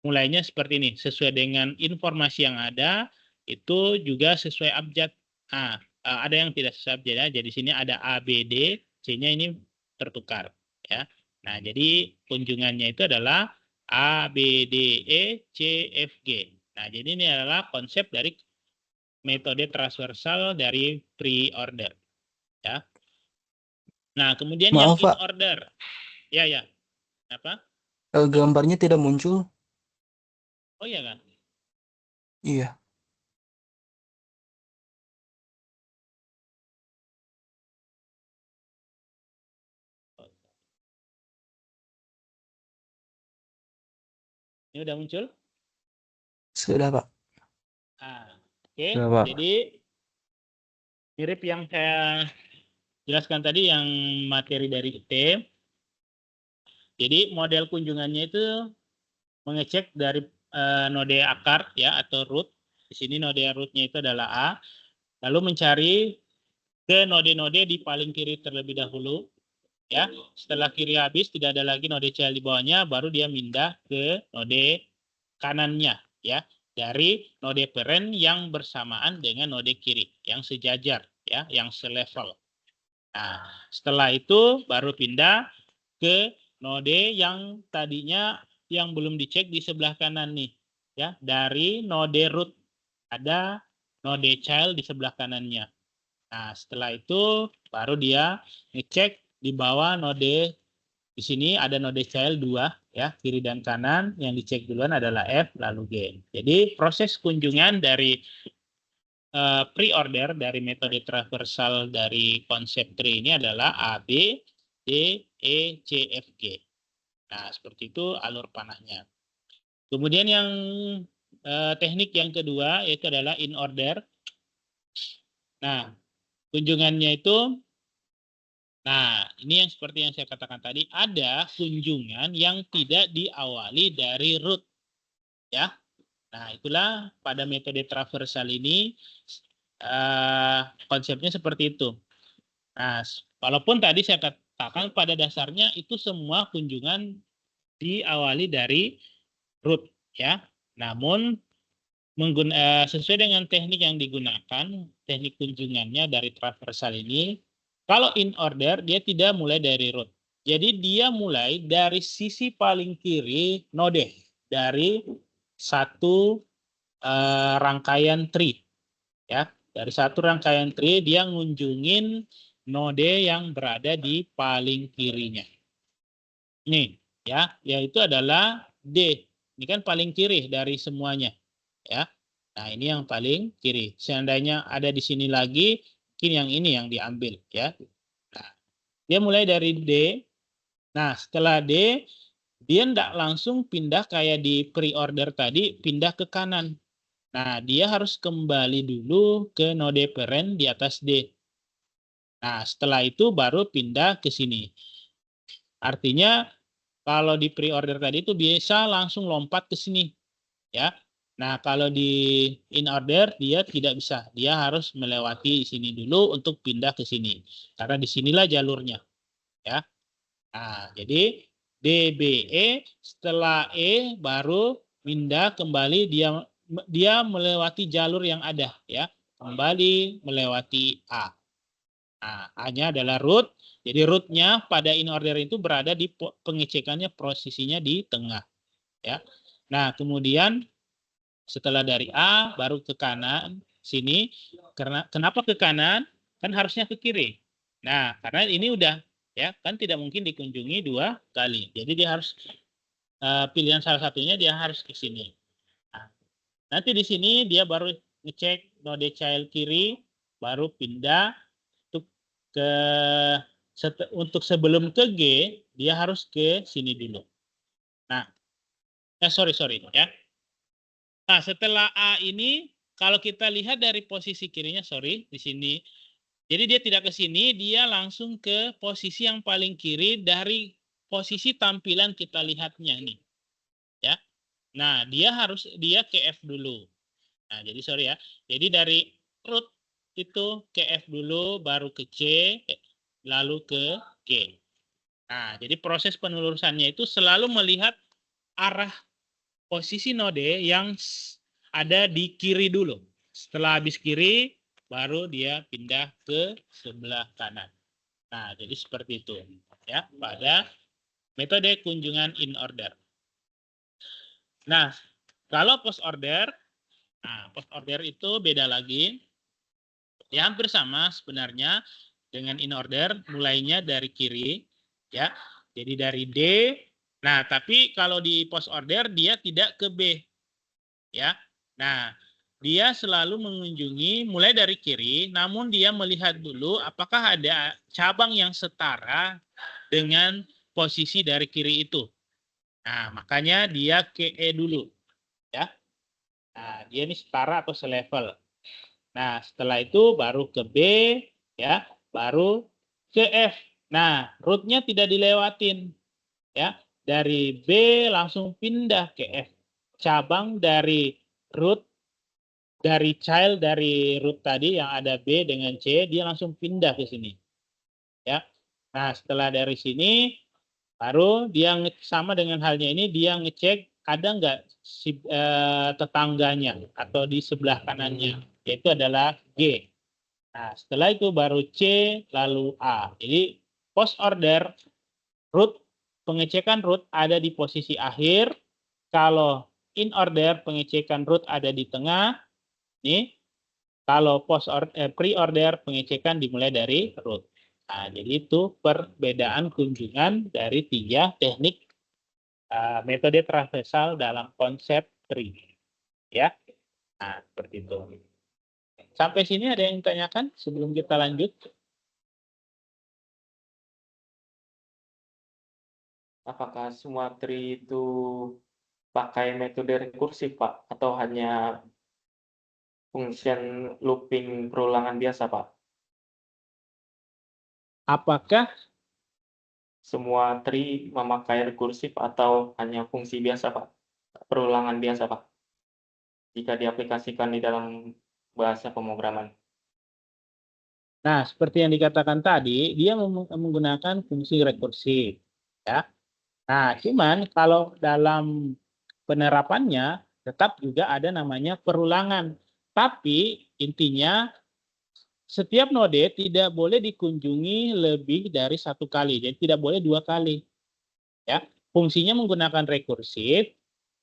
S1: mulainya seperti ini, sesuai dengan informasi yang ada, itu juga sesuai abjad. Nah, ada yang tidak sesuai abjad ya. Jadi sini ada A, B, D, C-nya ini tertukar ya. Nah, jadi kunjungannya itu adalah A, B, D, E, C, F, G. Nah, jadi ini adalah konsep dari metode transversal dari pre-order ya. Nah, kemudian yang
S3: Maaf,
S1: in
S3: Pak.
S1: order. Ya, ya. Apa?
S3: Gambarnya tidak muncul.
S1: Oh iya kan?
S3: Iya.
S1: Ini udah muncul?
S3: Sudah, Pak.
S1: Oke.
S3: Sudah, Pak.
S1: Jadi mirip yang saya jelaskan tadi yang materi dari T. Jadi model kunjungannya itu mengecek dari node akar ya atau root. Di sini node rootnya itu adalah A. Lalu mencari ke node-node di paling kiri terlebih dahulu. Ya, setelah kiri habis tidak ada lagi node child di bawahnya, baru dia pindah ke node kanannya ya, dari node parent yang bersamaan dengan node kiri yang sejajar ya, yang selevel. Nah, setelah itu baru pindah ke node yang tadinya yang belum dicek di sebelah kanan nih ya, dari node root ada node child di sebelah kanannya. Nah, setelah itu baru dia ngecek di bawah node, di sini ada node child 2 ya, kiri dan kanan, yang dicek duluan adalah F lalu G. Jadi proses kunjungan dari pre-order dari metode traversal dari konsep tree ini adalah A, B, D, E, C, F, G. Nah, seperti itu alur panahnya. Kemudian yang teknik yang kedua yaitu adalah in order. Nah, kunjungannya itu, nah ini yang seperti yang saya katakan tadi, ada kunjungan yang tidak diawali dari root, ya. Nah, itulah pada metode traversal ini konsepnya seperti itu. Nah, walaupun tadi saya katakan pada dasarnya itu semua kunjungan diawali dari root, ya. Namun sesuai dengan teknik yang digunakan, teknik kunjungannya dari traversal ini, kalau in order dia tidak mulai dari root. Jadi dia mulai dari sisi paling kiri node dari satu rangkaian tree, ya. Dari satu rangkaian tree dia ngunjungin node yang berada di paling kirinya. Nih, ya, yaitu adalah D. Ini kan paling kiri dari semuanya, ya. Nah, ini yang paling kiri. Seandainya ada di sini lagi, mungkin yang ini yang diambil, ya. Nah, dia mulai dari D. Nah, setelah D, dia tidak langsung pindah kayak di pre-order tadi, pindah ke kanan. Nah, dia harus kembali dulu ke node parent di atas D. Nah, setelah itu baru pindah ke sini. Artinya, kalau di pre-order tadi itu bisa langsung lompat ke sini, ya. Nah, kalau di in order dia tidak bisa. Dia harus melewati sini dulu untuk pindah ke sini. Karena di sinilah jalurnya, ya. Nah, jadi DBE setelah E baru pindah kembali dia melewati jalur yang ada, ya. Kembali melewati A. Nah, A-nya adalah root. Jadi root-nya pada in order itu berada di pengecekannya posisinya di tengah, ya. Nah, kemudian setelah dari A baru ke kanan sini. Kenapa ke kanan? Kan harusnya ke kiri. Nah, karena ini udah, ya, kan tidak mungkin dikunjungi 2 kali. Jadi dia harus pilihan salah satunya dia harus ke sini. Nah, nanti di sini dia baru ngecek node child kiri, baru pindah untuk sebelum ke G dia harus ke sini dulu. Nah, sorry ya. Nah, setelah A ini kalau kita lihat dari posisi kirinya, di sini. Jadi dia tidak ke sini, dia langsung ke posisi yang paling kiri dari posisi tampilan kita lihatnya nih. Ya. Nah, dia ke F dulu. Nah, jadi ya. Jadi dari root itu ke F dulu, baru ke C, lalu ke G. Nah, jadi proses penelurusannya itu selalu melihat arah posisi node yang ada di kiri dulu. Setelah habis kiri, baru dia pindah ke sebelah kanan. Nah, jadi seperti itu, ya, pada metode kunjungan in order. Nah, kalau post order, post order itu beda lagi. Ya, hampir sama sebenarnya dengan in order, mulainya dari kiri, ya. Jadi dari D. Nah, tapi kalau di post order dia tidak ke B, ya. Nah, dia selalu mengunjungi mulai dari kiri, namun dia melihat dulu apakah ada cabang yang setara dengan posisi dari kiri itu. Nah, makanya dia ke E dulu, ya. Nah, dia ini setara atau selevel. Nah, setelah itu baru ke B, ya, baru ke F. Nah, root-nya tidak dilewatin, ya. Dari B langsung pindah ke F. Cabang dari root, dari child dari root tadi yang ada B dengan C, dia langsung pindah ke sini, ya. Nah, setelah dari sini baru dia sama dengan halnya ini dia ngecek ada nggak tetangganya atau di sebelah kanannya, yaitu adalah G. Nah, setelah itu baru C lalu A. Jadi post order root, pengecekan root ada di posisi akhir. Kalau in order pengecekan root ada di tengah. Nih, kalau pre-order pengecekan dimulai dari root. Nah, jadi itu perbedaan kunjungan dari 3 teknik metode traversal dalam konsep tree. Ya. Nah, seperti itu. Sampai sini ada yang ditanyakan sebelum kita lanjut?
S2: Apakah semua tree itu pakai metode rekursif, Pak? Atau hanya function looping perulangan biasa, Pak?
S1: Apakah
S2: Semua tree memakai rekursif atau hanya fungsi biasa, Pak? Perulangan biasa, Pak? Jika diaplikasikan di dalam bahasa pemrograman.
S1: Nah, seperti yang dikatakan tadi, dia menggunakan fungsi rekursif, ya. Nah, cuman kalau dalam penerapannya tetap juga ada namanya perulangan. Tapi intinya setiap node tidak boleh dikunjungi lebih dari 1 kali. Jadi tidak boleh 2 kali, ya. Fungsinya menggunakan rekursif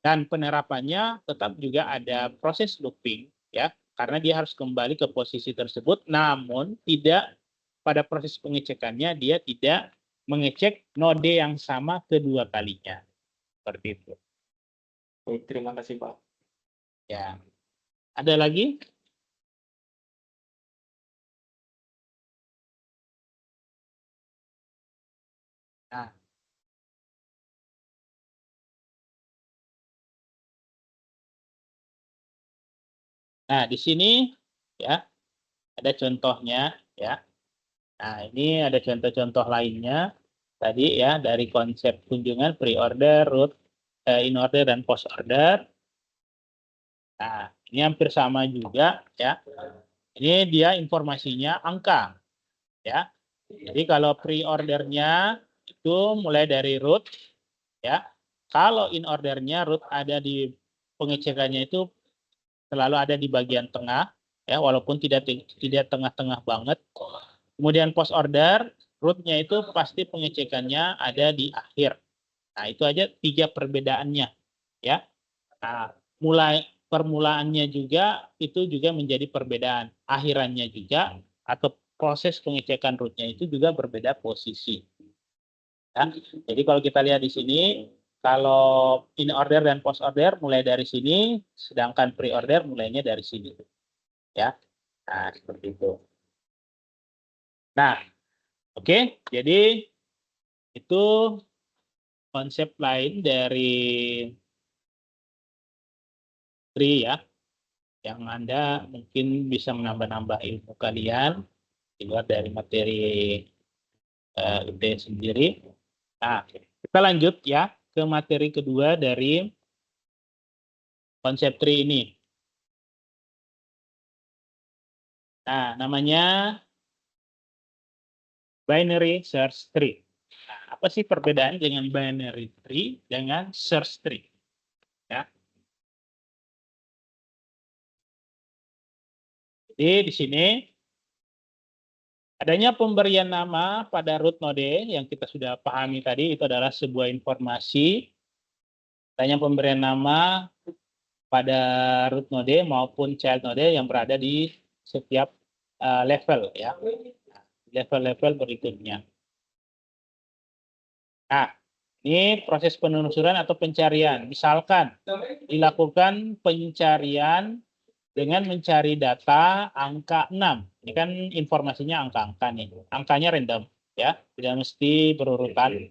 S1: dan penerapannya tetap juga ada proses looping, ya. Karena dia harus kembali ke posisi tersebut, namun tidak pada proses pengecekannya dia tidak mengecek node yang sama kedua kalinya. Seperti itu.
S2: Baik, terima kasih, Pak.
S1: Ya. Ada lagi? Nah, di sini ya ada contohnya ya. Nah, ini ada contoh-contoh lainnya tadi ya dari konsep kunjungan pre-order, root, in-order dan post-order. Nah, ini hampir sama juga ya. Ini dia informasinya angka ya. Jadi kalau pre-ordernya itu mulai dari root ya. Kalau in-ordernya root ada di pengecekannya itu selalu ada di bagian tengah ya, walaupun tidak tengah-tengah banget. Kemudian post order rootnya itu pasti pengecekannya ada di akhir. Nah, itu aja 3 perbedaannya ya. Nah, permulaannya juga itu juga menjadi perbedaan. Akhirannya juga atau proses pengecekan rootnya itu juga berbeda posisi. Ya. Jadi kalau kita lihat di sini, kalau in order dan post order mulai dari sini, sedangkan pre order mulainya dari sini. Ya, nah seperti itu. Nah, oke, jadi itu konsep lain dari tree ya, yang Anda mungkin bisa menambah-nambah ilmu kalian di luar dari materi UT sendiri. Nah, kita lanjut ya ke materi kedua dari konsep tree ini. Nah, namanya binary search tree. Nah, apa sih perbedaan dengan binary tree dengan search tree? Ya. Jadi di sini adanya pemberian nama pada root node yang kita sudah pahami tadi itu adalah sebuah informasi. Adanya pemberian nama pada root node maupun child node yang berada di setiap level ya. Level-level berikutnya. Nah, ini proses penelusuran atau pencarian. Misalkan dilakukan pencarian dengan mencari data angka 6. Ini kan informasinya angka-angka nih. Angkanya random ya, tidak mesti berurutan.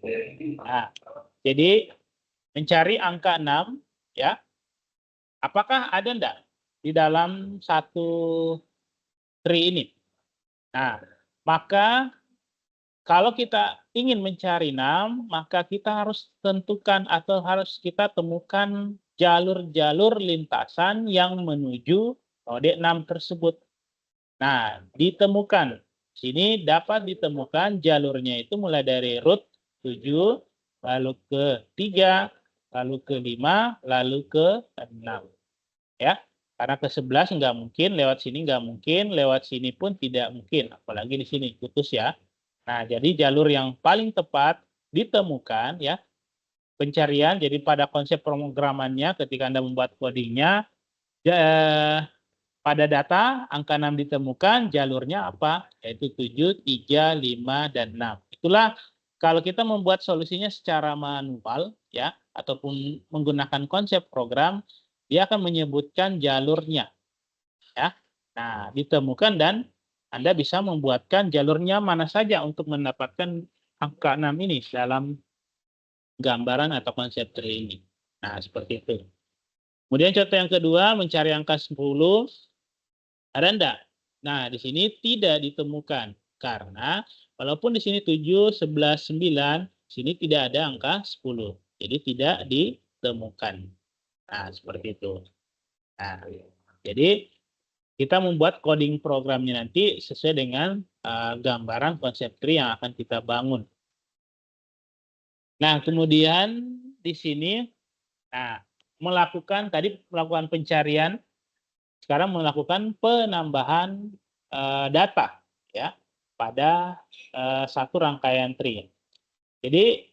S1: Nah, jadi mencari angka 6 ya. Apakah ada enggak di dalam satu tree ini? Nah, maka kalau kita ingin mencari 6, maka kita harus tentukan atau harus kita temukan jalur-jalur lintasan yang menuju node 6 tersebut. Nah, ditemukan. Sini dapat ditemukan jalurnya itu mulai dari root 7, lalu ke 3, lalu ke 5, lalu ke 6. Ya, karena ke 11 nggak mungkin, lewat sini nggak mungkin, lewat sini pun tidak mungkin. Apalagi di sini, putus ya. Nah, jadi jalur yang paling tepat ditemukan ya. Pencarian, jadi pada konsep pemrogramannya ketika Anda membuat codingnya, pada data angka 6 ditemukan, jalurnya apa? Yaitu 7, 3, 5, dan 6. Itulah kalau kita membuat solusinya secara manual ya ataupun menggunakan konsep program, dia akan menyebutkan jalurnya ya. Nah, ditemukan dan Anda bisa membuatkan jalurnya mana saja untuk mendapatkan angka 6 ini dalam gambaran atau konsep tree ini. Nah, seperti itu. Kemudian contoh yang kedua, mencari angka 10. Ada enggak? Nah, di sini tidak ditemukan. Karena walaupun di sini 7, 11, 9, di sini tidak ada angka 10. Jadi tidak ditemukan. Nah, seperti itu. Nah, jadi kita membuat coding programnya nanti sesuai dengan gambaran konsep tree yang akan kita bangun. Nah, kemudian di sini melakukan pencarian, sekarang melakukan penambahan data ya pada satu rangkaian tree. Jadi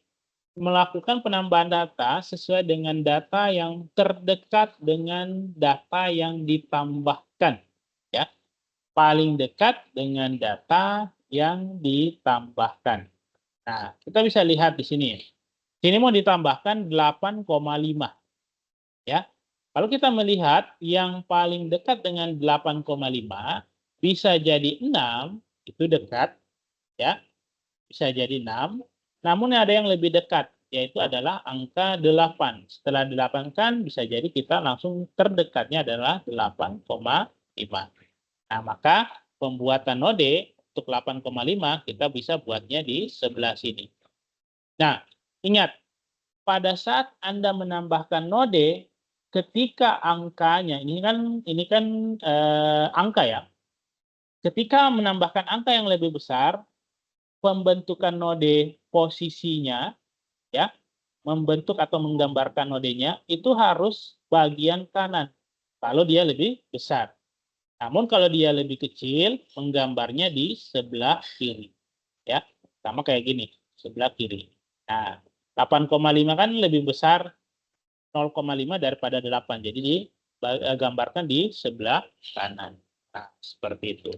S1: melakukan penambahan data sesuai dengan data yang terdekat dengan data yang ditambahkan, ya, paling dekat dengan data yang ditambahkan. Nah, kita bisa lihat di sini. Sini mau ditambahkan 8,5, ya. Kalau kita melihat yang paling dekat dengan 8,5 bisa jadi 6, itu dekat, ya. Bisa jadi 6. Namun ada yang lebih dekat, yaitu adalah angka 8. Setelah 8 kan bisa jadi kita langsung terdekatnya adalah 8,5. Nah, maka pembuatan node untuk 8,5 kita bisa buatnya di sebelah sini. Nah, ingat, pada saat Anda menambahkan node, ketika angkanya, ini kan angka ya. Ketika menambahkan angka yang lebih besar, pembentukan node posisinya, ya, membentuk atau menggambarkan nodenya itu harus bagian kanan kalau dia lebih besar. Namun kalau dia lebih kecil, menggambarnya di sebelah kiri, ya, sama kayak gini, sebelah kiri. Nah, 8,5 kan lebih besar 0,5 daripada 8, jadi digambarkan di sebelah kanan. Nah, seperti itu.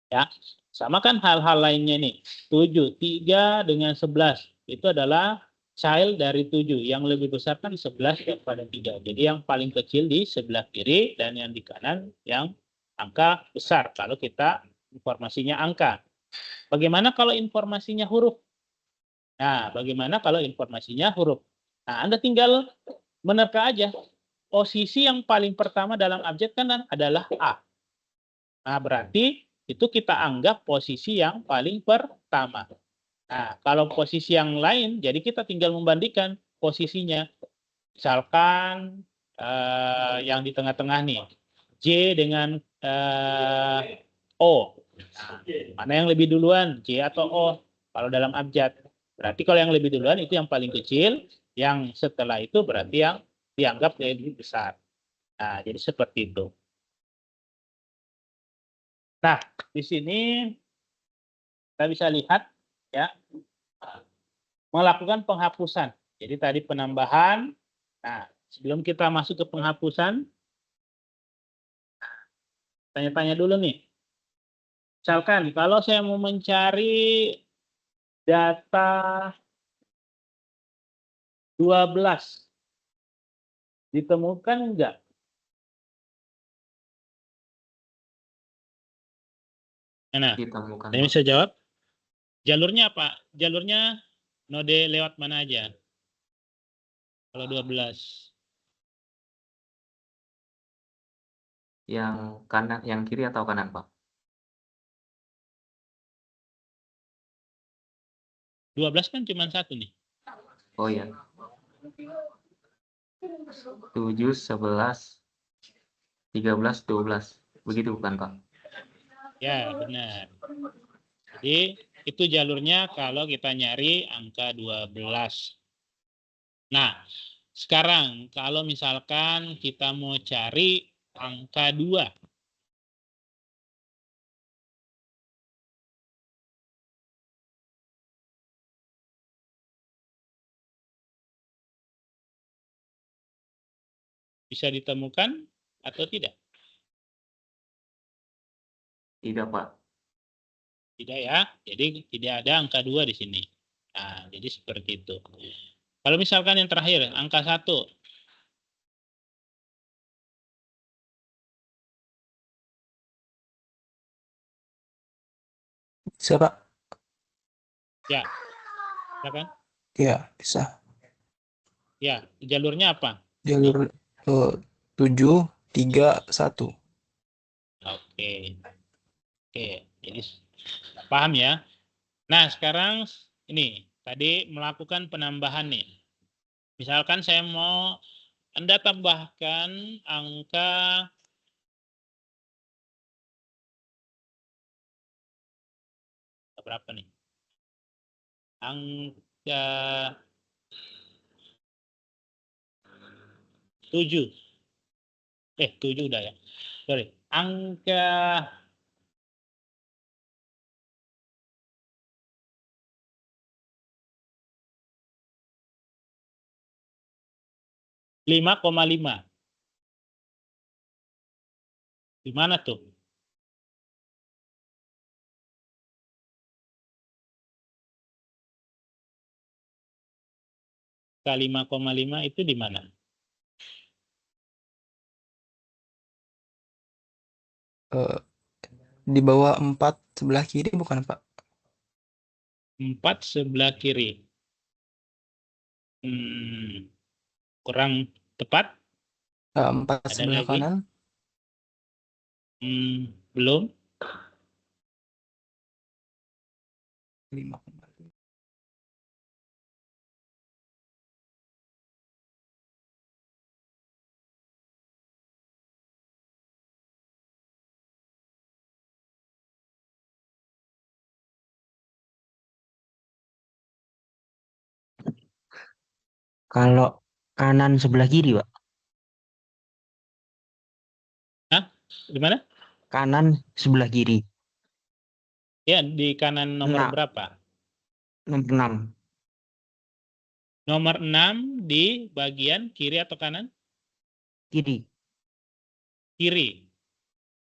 S1: Ya, sama kan hal-hal lainnya nih. 7, 3 dengan 11 itu adalah child dari 7. Yang lebih besar kan 11 daripada 3. Jadi yang paling kecil di sebelah kiri dan yang di kanan yang angka besar kalau kita informasinya angka. Bagaimana kalau informasinya huruf? Nah, bagaimana kalau informasinya huruf? Nah, Anda tinggal menerka aja. Posisi yang paling pertama dalam abjad kan adalah A. Nah, berarti itu kita anggap posisi yang paling pertama. Nah, kalau posisi yang lain, jadi kita tinggal membandingkan posisinya. Misalkan yang di tengah-tengah nih, J dengan O. Nah, mana yang lebih duluan, J atau O? Kalau dalam abjad. Berarti kalau yang lebih duluan itu yang paling kecil, yang setelah itu berarti yang dianggap lebih besar. Nah, jadi seperti itu. Nah, di sini kita bisa lihat ya melakukan penghapusan. Jadi tadi penambahan. Nah, sebelum kita masuk ke penghapusan, tanya-tanya dulu nih. Misalkan kalau saya mau mencari data 12, ditemukan enggak? Nah,
S2: Ditemukan,
S1: saya
S2: Pak.
S1: bisa jawab. Jalurnya apa? Jalurnya node lewat mana aja? Kalau 12.
S2: Yang kanan, yang kiri atau kanan, Pak?
S1: 12 kan cuma satu nih.
S2: Oh iya. 7, 11, 13, 12. Begitu bukan, Pak?
S1: Ya, benar. Jadi itu jalurnya kalau kita nyari angka 12. Nah, sekarang kalau misalkan kita mau cari angka 2. Bisa ditemukan atau tidak?
S2: Tidak, Pak.
S1: Tidak ya. Jadi tidak ada angka 2 di sini. Nah, jadi seperti itu. Kalau misalkan yang terakhir, angka 1.
S3: Bisa, Pak?
S1: Ya, silakan.
S3: Ya, bisa.
S1: Ya, jalurnya apa?
S3: Jalur 7, 3, 1.
S1: Oke. Oke, jadi paham ya. Nah, sekarang ini tadi melakukan penambahan nih. Misalkan saya mau Anda tambahkan angka berapa nih? Angka 7. 7 udah ya. Sorry. Angka 5,5. Di mana tuh? K 5,5 itu di mana?
S3: Di bawah 4 sebelah kiri bukan, Pak?
S1: 4 sebelah kiri. Kurang tepat.
S3: 4
S1: Ada
S3: sebelah
S1: lagi?
S3: kanan.
S1: Belum.
S3: 5,5.
S4: Kalau kanan sebelah kiri, Pak.
S1: Hah? Di mana?
S4: Kanan sebelah kiri.
S1: Ya, di kanan nomor
S4: Nah,
S1: berapa?
S4: nomor 6.
S1: Nomor 6 di bagian kiri atau kanan?
S4: Kiri.
S1: Kiri.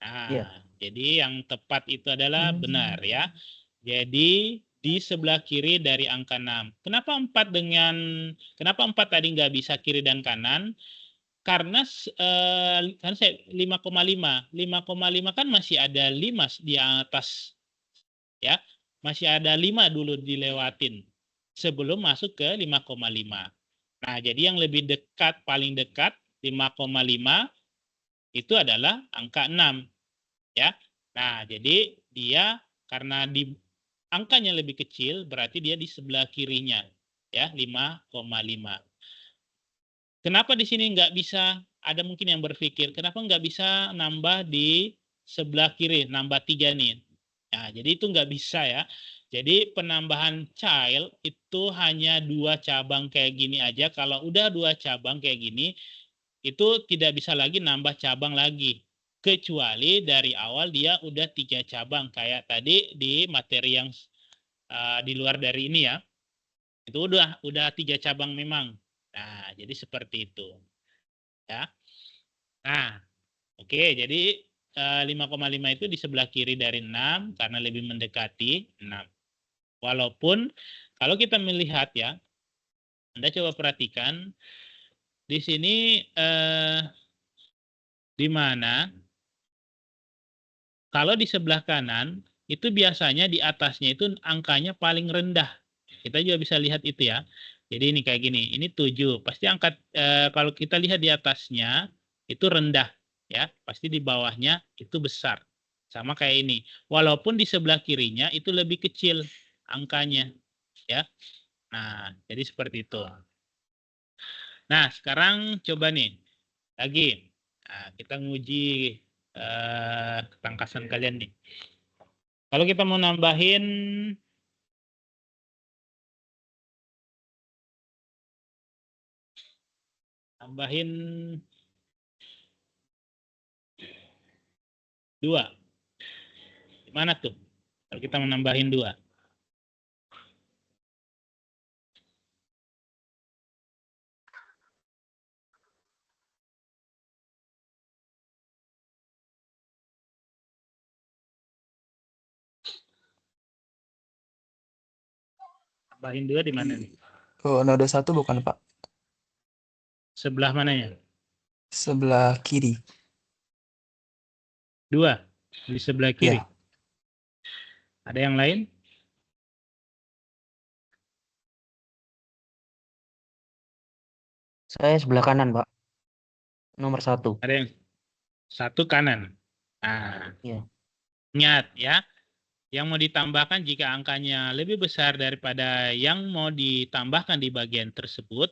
S4: Iya.
S1: Nah, jadi yang tepat itu adalah benar ya. Jadi di sebelah kiri dari angka 6. Kenapa 4 tadi nggak bisa kiri dan kanan? Karena kan saya 5,5. 5,5 kan masih ada 5 di atas ya. Masih ada 5 dulu dilewatin sebelum masuk ke 5,5. Nah, jadi yang lebih dekat, paling dekat 5,5 itu adalah angka 6 ya. Nah, jadi dia karena di angkanya lebih kecil berarti dia di sebelah kirinya ya 5,5. Kenapa di sini nggak bisa? Ada mungkin yang berpikir kenapa nggak bisa nambah di sebelah kiri, nambah 3 nih. Nah, jadi itu nggak bisa ya. Jadi penambahan child itu hanya 2 cabang kayak gini aja. Kalau udah 2 cabang kayak gini, itu tidak bisa lagi nambah cabang lagi. Kecuali dari awal dia udah 3 cabang. Kayak tadi di materi yang di luar dari ini ya. Itu udah 3 cabang memang. Nah, jadi seperti itu. Ya. Nah, oke. Jadi 5,5 itu di sebelah kiri dari 6 karena lebih mendekati 6. Walaupun kalau kita melihat ya, Anda coba perhatikan di sini di mana kalau di sebelah kanan itu biasanya di atasnya itu angkanya paling rendah. Kita juga bisa lihat itu ya. Jadi ini kayak gini, ini 7. Pasti angka kalau kita lihat di atasnya itu rendah ya, pasti di bawahnya itu besar. Sama kayak ini. Walaupun di sebelah kirinya itu lebih kecil angkanya ya. Nah, jadi seperti itu. Nah, sekarang coba nih lagi. Nah, kita nguji ketangkasan kalian nih. Kalau kita mau nambahin dua, gimana tuh? Kalau kita mau nambahin 2. Tambahin 2 di mana nih?
S3: Node 1 bukan, Pak?
S1: Sebelah mananya?
S3: Sebelah kiri.
S1: 2 di sebelah kiri.
S3: Ya.
S1: Ada yang lain?
S4: Saya sebelah kanan, Pak. Nomor 1.
S1: Ada yang satu kanan. Nah,
S4: Iya.
S1: ingat ya, yang mau ditambahkan jika angkanya lebih besar daripada yang mau ditambahkan di bagian tersebut.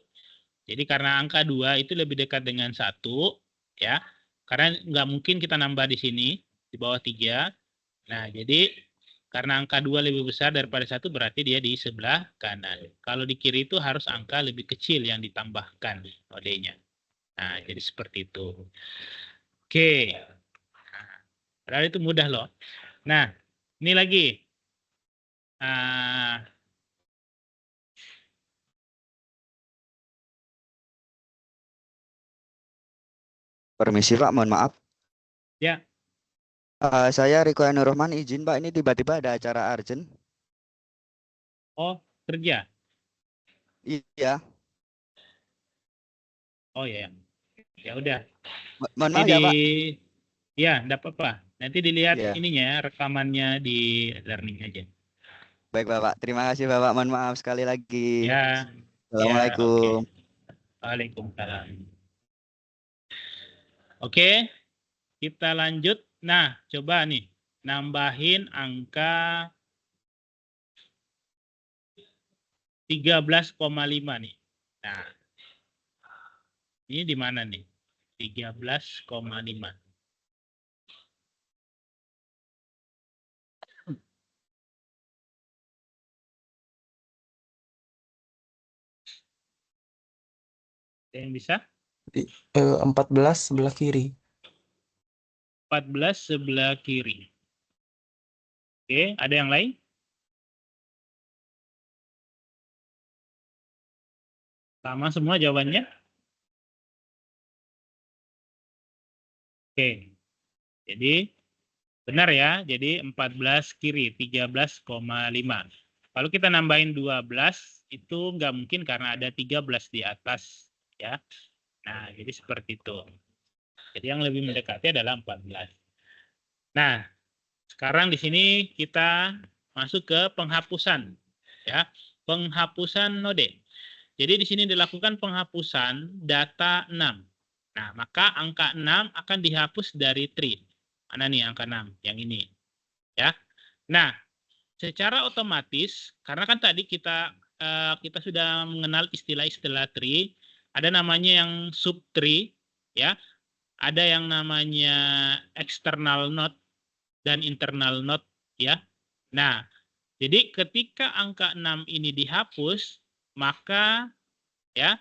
S1: Jadi karena angka 2 itu lebih dekat dengan 1, ya. Karena nggak mungkin kita nambah di sini, di bawah 3. Nah, jadi karena angka 2 lebih besar daripada 1 berarti dia di sebelah kanan. Kalau di kiri itu harus angka lebih kecil yang ditambahkan nodenya. Nah, jadi seperti itu. Oke. Nah, padahal itu mudah loh. Nah, ini lagi. Ah,
S5: Permisi Pak, mohon maaf.
S1: ya,
S5: Saya Riko Nurrahman, izin Pak, ini tiba-tiba ada acara urgent.
S1: oh kerja.
S5: Iya,
S1: Oh ya, ya udah.
S5: mohon
S1: Nanti
S5: maaf ya Pak.
S1: ya, enggak apa-apa. Nanti dilihat
S5: Iya,
S1: ininya ya, rekamannya di learning aja.
S5: baik Bapak. Terima kasih Bapak, mohon maaf sekali lagi.
S1: Ya, ya, oke.
S5: Assalamualaikum.
S1: Waalaikumsalam. Oke, kita lanjut. Nah, coba nih, nambahin angka 13,5 nih. Nah, ini di mana nih? 13,5. Ada yang bisa?
S3: 14 sebelah kiri.
S1: 14 sebelah kiri. Oke, ada yang lain? Sama semua jawabannya? Oke. Jadi benar ya. Jadi 14 kiri, 13,5. Kalau kita nambahin 12 itu nggak mungkin karena ada 13 di atas ya. Nah, jadi seperti itu. Jadi yang lebih mendekati adalah 14. Nah, sekarang di sini kita masuk ke penghapusan ya. Penghapusan node. Jadi di sini dilakukan penghapusan data 6. Nah, maka angka 6 akan dihapus dari tree. Mana nih angka 6? Yang ini. Ya. Nah, secara otomatis karena kan tadi kita sudah mengenal istilah-istilah tree, ada namanya yang subtree ya. Ada yang namanya external node dan internal node ya. Nah, jadi ketika angka 6 ini dihapus, maka ya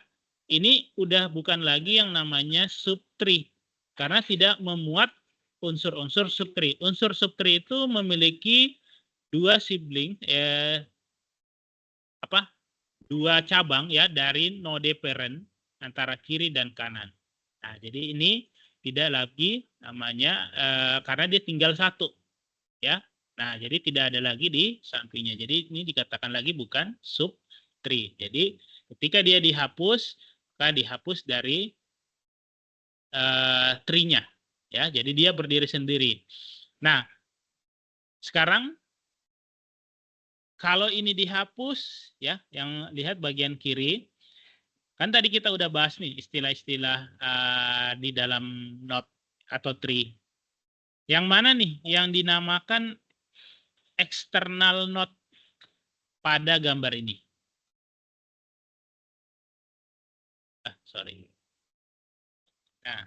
S1: ini udah bukan lagi yang namanya subtree karena tidak memuat unsur-unsur subtree. Unsur subtree itu memiliki dua sibling dua cabang ya dari node parent antara kiri dan kanan. Nah, jadi ini tidak lagi namanya karena dia tinggal satu ya. Nah, jadi tidak ada lagi di sampingnya. Jadi ini dikatakan lagi bukan subtree. Jadi ketika dia dihapus, maka dihapus dari tree-nya ya. Jadi dia berdiri sendiri. Nah, sekarang kalau ini dihapus ya, yang lihat bagian kiri, kan tadi kita udah bahas nih istilah-istilah di dalam node atau tree. Yang mana nih yang dinamakan external node pada gambar ini? Sorry. Nah,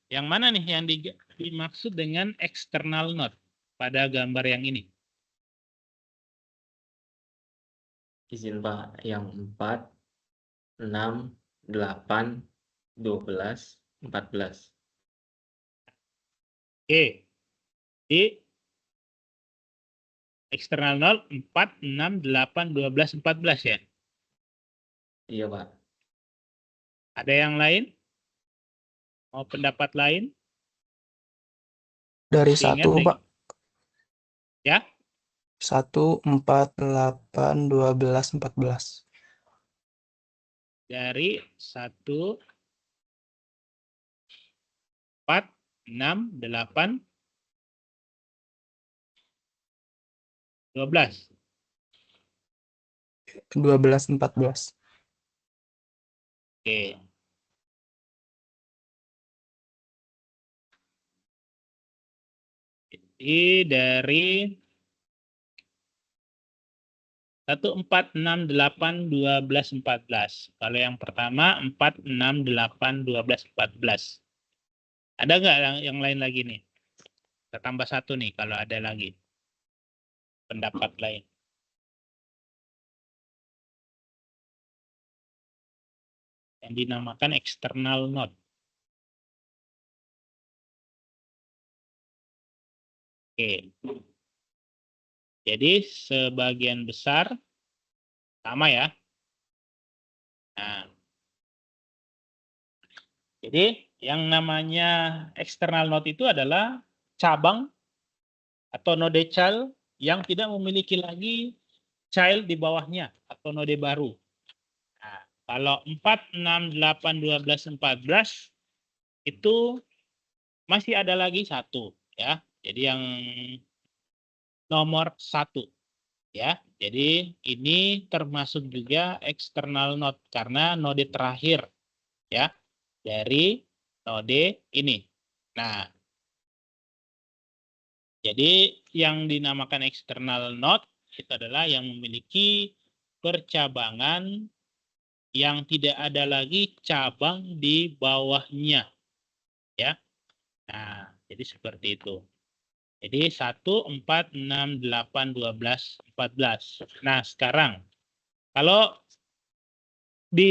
S1: yang mana nih yang dimaksud dengan external node pada gambar yang ini?
S2: Izin Pak, yang 4, 6, 8, 12, 14.
S1: Oke. Di external node 4, 6, 8, 12, 14 ya?
S2: Iya Pak.
S1: Ada yang lain? Mau pendapat lain?
S3: Dari
S1: Ingat
S3: 1, Pak.
S1: Ya?
S3: 1, 4, 8, 12, 14.
S1: Dari 1, 4, 6, 8, 12.
S3: 12, 14.
S1: Oke. dari 1, 4, 6, 8, 12, 14. Kalau yang pertama 4, 6, 8, 12, 14. Ada nggak yang lain lagi nih? Kita tambah 1 nih kalau ada lagi pendapat lain. Yang dinamakan external node. Oke. Jadi sebagian besar sama ya. Nah, jadi yang namanya external node itu adalah cabang atau node child yang tidak memiliki lagi child di bawahnya atau node baru. Nah, kalau 4, 6, 8, 12, 14 itu masih ada lagi 1 ya. Jadi yang nomor 1 ya. Jadi ini termasuk juga external node karena node terakhir ya dari node ini. Nah, jadi yang dinamakan external node itu adalah yang memiliki percabangan yang tidak ada lagi cabang di bawahnya ya. Nah, jadi seperti itu. Jadi 1, 4, 6, 8, 12, 14. Nah, sekarang kalau di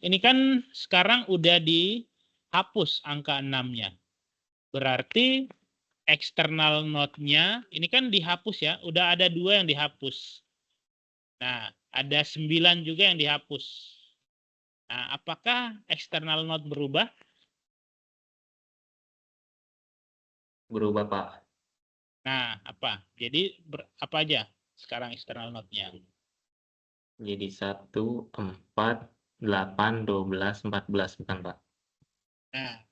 S1: ini kan sekarang udah dihapus angka 6-nya. Berarti external node-nya ini kan dihapus ya, udah ada 2 yang dihapus. Nah, ada 9 juga yang dihapus. Nah, apakah external node berubah?
S2: Berubah, Pak.
S1: Nah, apa? Jadi apa aja sekarang external node-nya?
S2: Jadi 1, 4, 8, 12, 14 bukan, Pak?
S1: Nah,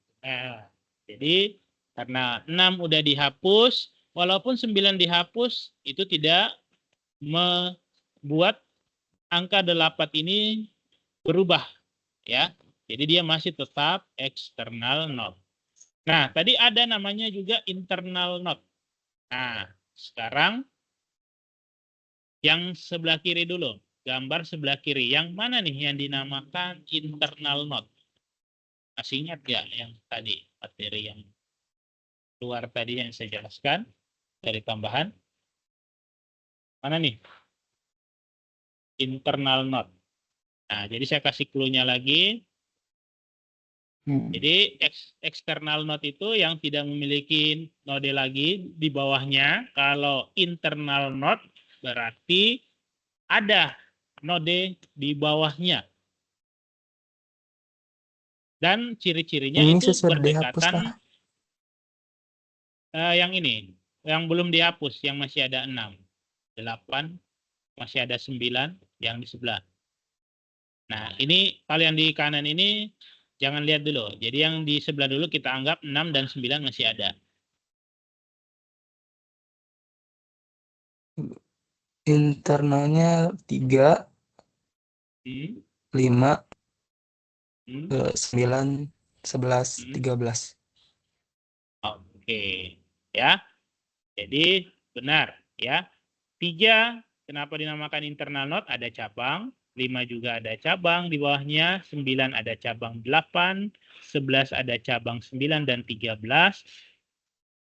S1: jadi karena 6 udah dihapus, walaupun 9 dihapus, itu tidak membuat angka 8 ini berubah ya. Jadi dia masih tetap external node. Nah, tadi ada namanya juga internal node. Nah, sekarang yang sebelah kiri dulu. Gambar sebelah kiri. Yang mana nih yang dinamakan internal node? Masih ingat nggak yang tadi materi yang luar tadi yang saya jelaskan dari tambahan? Mana nih? Internal node. Nah, jadi saya kasih clue-nya lagi. Jadi external node itu yang tidak memiliki node lagi di bawahnya. Kalau internal node berarti ada node di bawahnya. Dan ciri-cirinya
S3: Ini
S1: itu
S3: sudah dihapus
S1: berdekatan
S3: lah.
S1: yang ini, yang belum dihapus, yang masih ada 6, 8, masih ada 9 yang di sebelah. Nah, ini kalau yang di kanan ini jangan lihat dulu. Jadi yang di sebelah dulu kita anggap 6 dan 9 masih ada.
S3: Internalnya 3, 5, 9, 11, 13.
S1: Oke, ya. Jadi benar, ya. 3 kenapa dinamakan internal node? Ada cabang, 5 juga ada cabang di bawahnya, 9 ada cabang 8, 11 ada cabang 9 dan 13.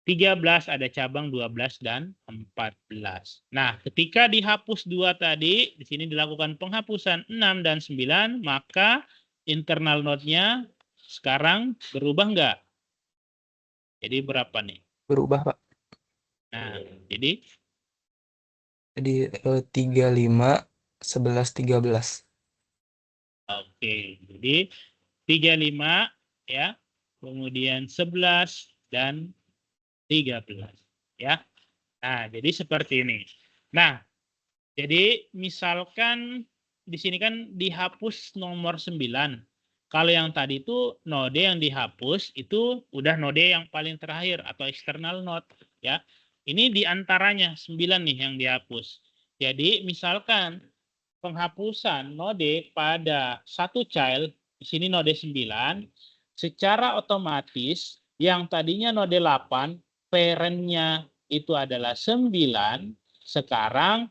S1: 13 ada cabang 12 dan 14. Nah, ketika dihapus 2 tadi, di sini dilakukan penghapusan 6 dan 9, maka internal node-nya sekarang berubah enggak? Jadi berapa nih?
S3: Berubah, Pak.
S1: Nah, jadi
S3: 3, 5, 11, 13.
S1: oke. Jadi 35 ya. Kemudian 11 dan 13 ya. Nah, jadi seperti ini. Nah, jadi misalkan di sini kan dihapus nomor 9. Kalau yang tadi itu node yang dihapus itu udah node yang paling terakhir atau external node ya. Ini diantaranya 9 nih yang dihapus. Jadi misalkan penghapusan node pada satu child, di sini node 9, secara otomatis yang tadinya node 8 parent-nya itu adalah 9, sekarang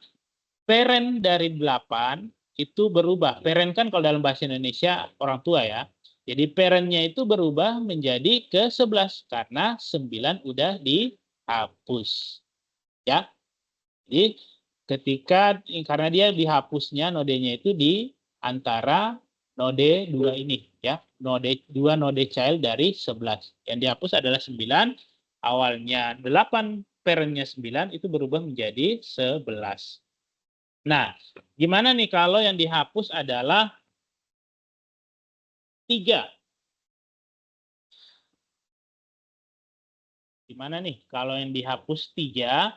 S1: parent dari 8 itu berubah. Parent kan kalau dalam bahasa Indonesia orang tua ya. Jadi parent-nya itu berubah menjadi ke 11 karena 9 udah dihapus. Ya. Jadi ketika karena dia dihapusnya nodenya itu di antara node 2 ini ya. Node child dari 11. Yang dihapus adalah 9, awalnya 8, parent-nya 9 itu berubah menjadi 11. Nah, gimana nih kalau yang dihapus adalah 3? Gimana nih kalau yang dihapus 3,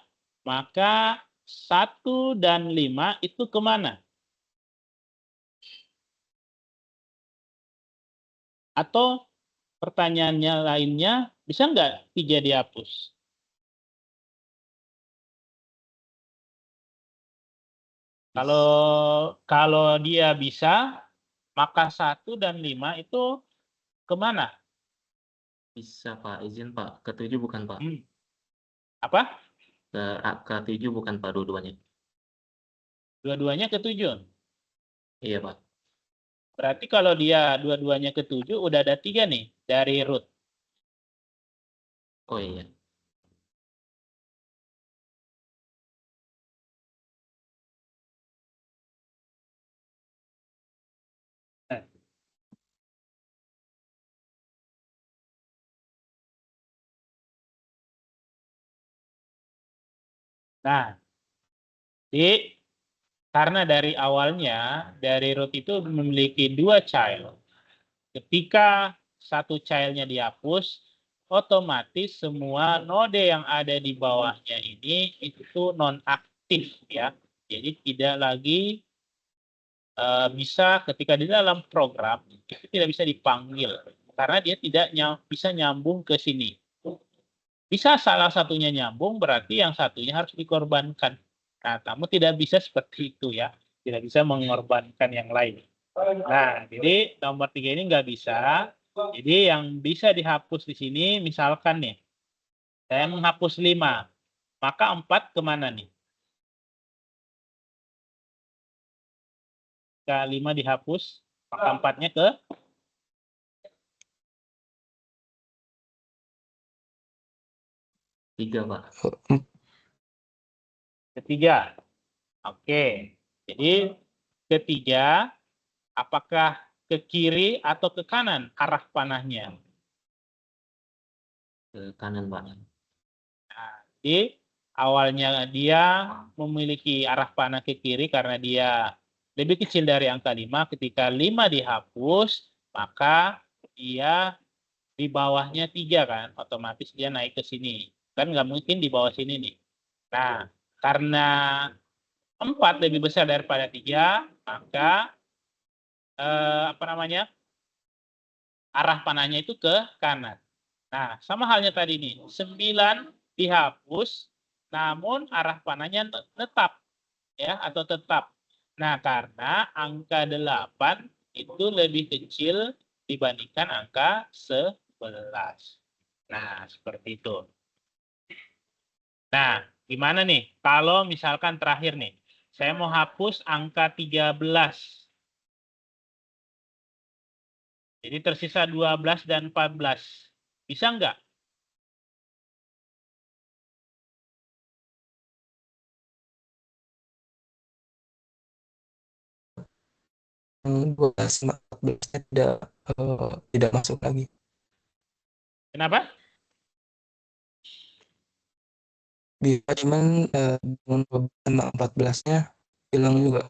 S1: maka 1 dan 5 itu kemana? Atau pertanyaannya lainnya, bisa nggak 3 dihapus? Kalau dia bisa, maka 1 dan 5 itu kemana?
S2: Bisa Pak, izin Pak. Ke-7 bukan Pak.
S1: Apa?
S2: Ke-7 bukan Pak dua-duanya.
S1: Dua-duanya ke-7.
S2: Iya Pak.
S1: Berarti kalau dia dua-duanya ke-7, udah ada 3 nih dari root.
S2: Oh iya.
S1: Nah, karena dari awalnya, dari root itu memiliki 2 child. Ketika satu child-nya dihapus, otomatis semua node yang ada di bawahnya ini itu non-aktif ya. Jadi tidak lagi bisa ketika di dalam program itu tidak bisa dipanggil karena dia tidak bisa nyambung ke sini. Bisa salah satunya nyambung berarti yang satunya harus dikorbankan. Nah, kamu tidak bisa seperti itu ya. Tidak bisa mengorbankan yang lain. Nah, jadi nomor 3 ini nggak bisa. Jadi yang bisa dihapus di sini misalkan nih, saya menghapus 5. Maka 4 kemana nih? Jika 5 dihapus, maka 4-nya ke?
S2: Tiga Pak.
S1: Ketiga. Oke. Jadi ketiga, apakah ke kiri atau ke kanan arah panahnya?
S2: Ke kanan Pak.
S1: Nah, jadi awalnya dia memiliki arah panah ke kiri karena dia lebih kecil dari angka 5. Ketika 5 dihapus, maka dia di bawahnya 3 kan, otomatis dia naik ke sini. Kan nggak mungkin di bawah sini nih. Nah, karena 4 lebih besar daripada 3, maka arah panahnya itu ke kanan. Nah, sama halnya tadi nih, 9 dihapus, namun arah panahnya tetap ya atau tetap. Nah, karena angka 8 itu lebih kecil dibandingkan angka 11. Nah, seperti itu. Nah, gimana nih kalau misalkan terakhir nih, saya mau hapus angka 13. Jadi tersisa 12 dan 14. Bisa nggak?
S3: Yang 12 sama 14-nya tidak masuk lagi.
S1: Kenapa?
S3: Bisa cuman dengan 12 sama 14-nya hilang juga.